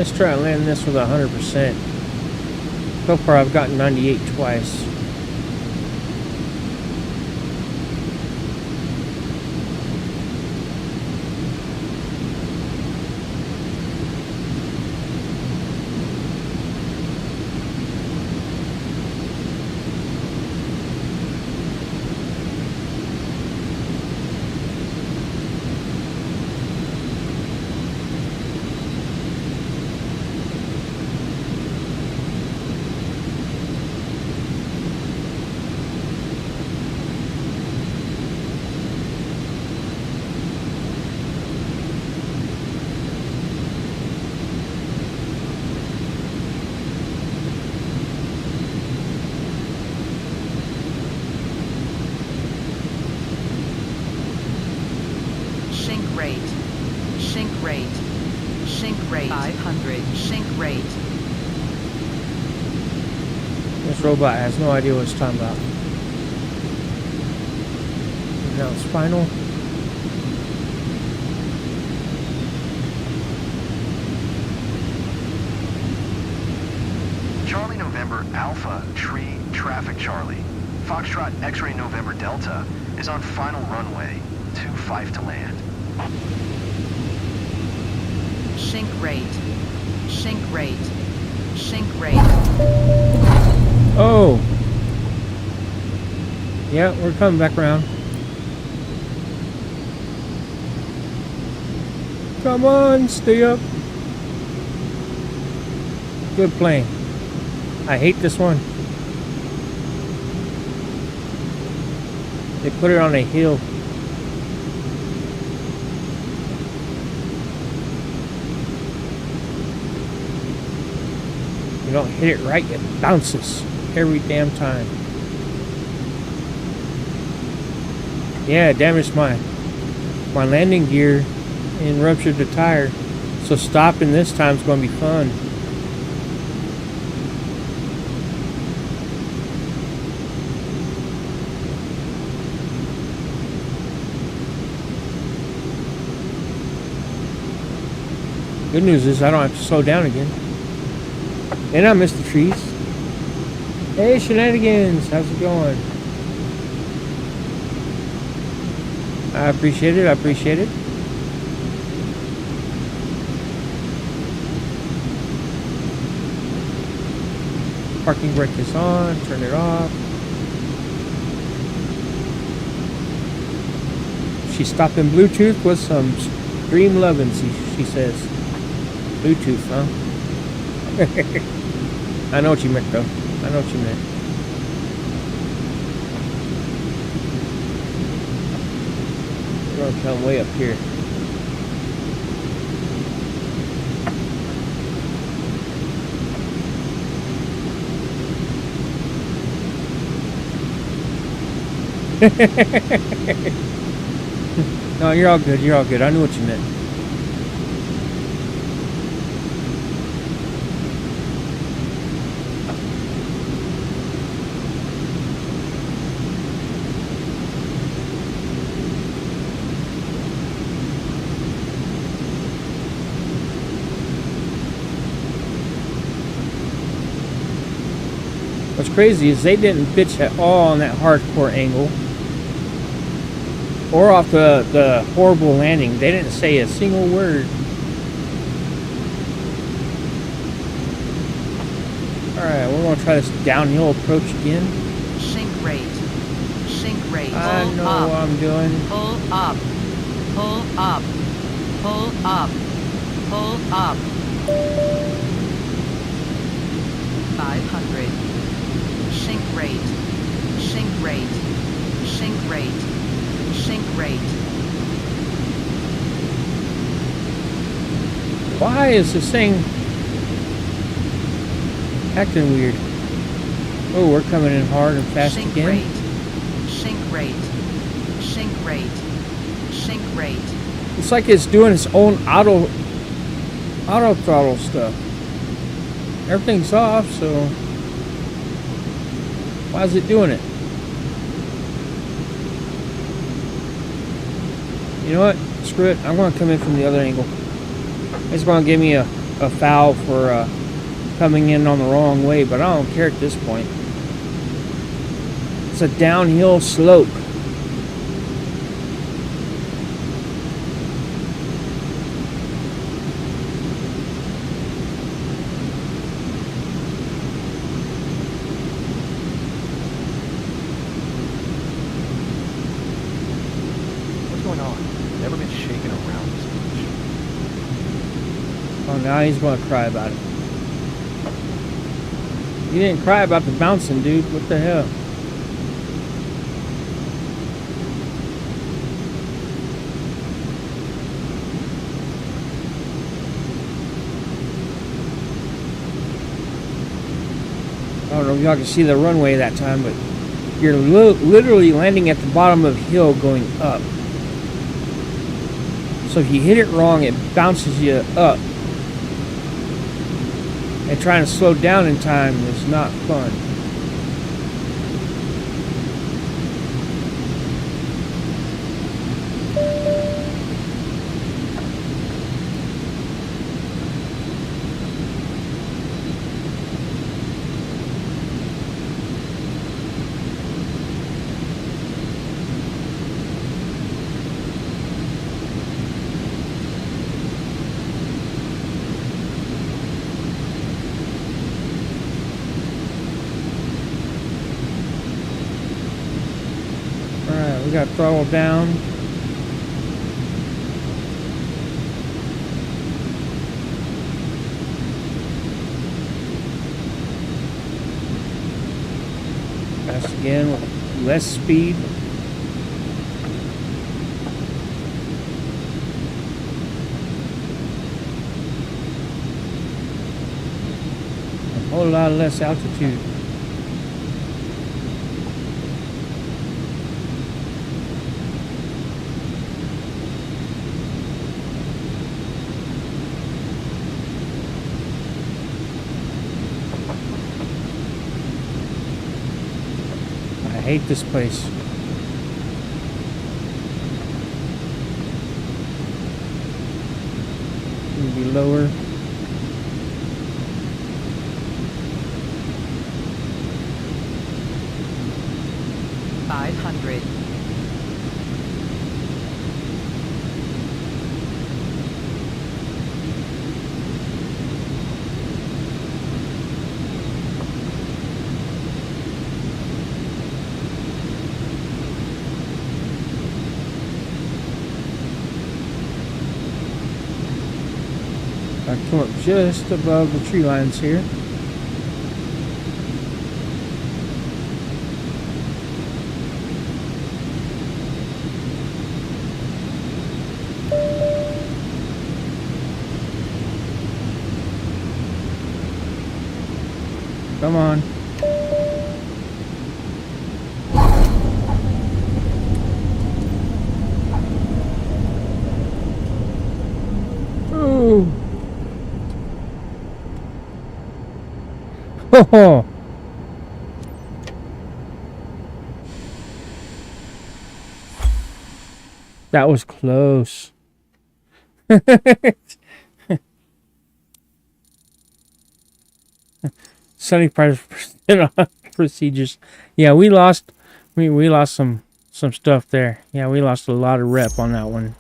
Let's try and land this with 100%. So far I've gotten 98 twice. Sink rate 500. Sink rate. This robot has no idea what it's talking about. Now it's final. Charlie November Alpha Tree Traffic Charlie. Foxtrot X-Ray November Delta is on final runway 25 to land. Sink rate. Sink rate. Sink rate. Oh! Yeah, we're coming back around. Come on, stay up. Good plane. I hate this one. They put it on a hill. You don't hit it right, it bounces every damn time. Yeah, it damaged my landing gear and ruptured the tire. So stopping this time is going to be fun. Good news is I don't have to slow down again. And I missed the trees. Hey, shenanigans, how's it going? I appreciate it, I appreciate it. Parking brake is on, turn it off. She's stopping Bluetooth with some Dream Lovin', she says. Bluetooth, huh? I know what you meant, though. I know what you meant. We're gonna come way up here. No, you're all good. You're all good. I knew what you meant. What's crazy is they didn't bitch at all on that hardcore angle or off the horrible landing. They didn't say a single word. Alright, we're going to try this downhill approach again. Sink rate. Sink rate. I know what I'm doing. Pull up. Pull up. Pull up. Pull up. 500. Sink rate. Sink rate. Sink rate. Sink rate. Why is this thing acting weird? Oh, we're coming in hard and fast Sink again. Rate. Sink rate. Sink rate. Sink rate. It's like it's doing its own auto throttle stuff. Everything's off, so why is it doing it? You know what? Screw it. I'm going to come in from the other angle. It's going to give me a a foul for coming in on the wrong way, but I don't care at this point. It's a downhill slope. What's going on? Never been shaken around this much. Oh, now he's gonna cry about it. You didn't cry about the bouncing, dude. What the hell? I don't know if y'all can see the runway that time, but you're literally landing at the bottom of a hill going up. So if you hit it wrong, it bounces you up. And trying to slow down in time is not fun. Alright, we got throttle down. Fast again with less speed. A whole lot less altitude. I hate this place. Maybe lower. I come up just above the tree lines here. Come on. Ooh. Oh. That was close. 75% on procedures. Yeah, we lost some stuff there. Yeah, we lost a lot of rep on that one.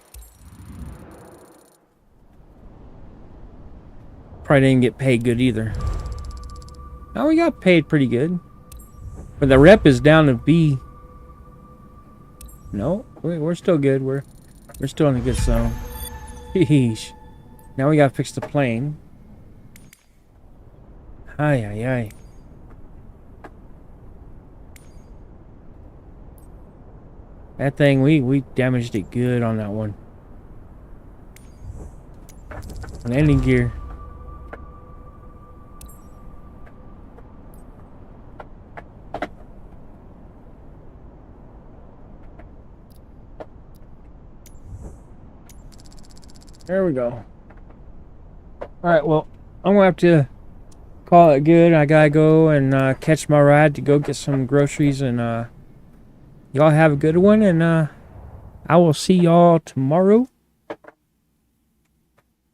Probably didn't get paid good either. No, we got paid pretty good. But the rep is down to B. No, we're still good. We're still in a good zone. Sheesh. Now we gotta fix the plane. Ay, ay, ay. That thing, we damaged it good on that one. Landing gear. There we go. Alright, well, I'm gonna have to call it good. I gotta go and catch my ride to go get some groceries, and y'all have a good one, and I will see y'all tomorrow.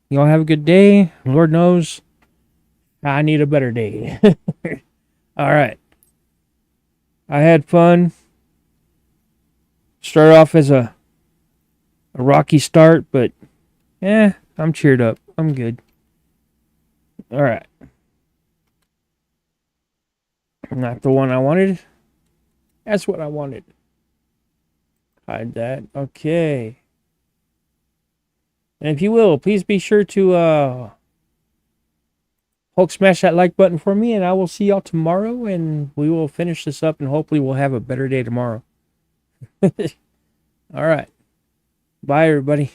Y'all have a good day. Lord knows I need a better day. All right. I had fun. Started off as a rocky start, but I'm cheered up. I'm good. All right. Not the one I wanted. That's what I wanted. Hide that. Okay. And if you will, please be sure to Hulk smash that like button for me, and I will see y'all tomorrow, and we will finish this up, and hopefully we'll have a better day tomorrow. All right. Bye, everybody.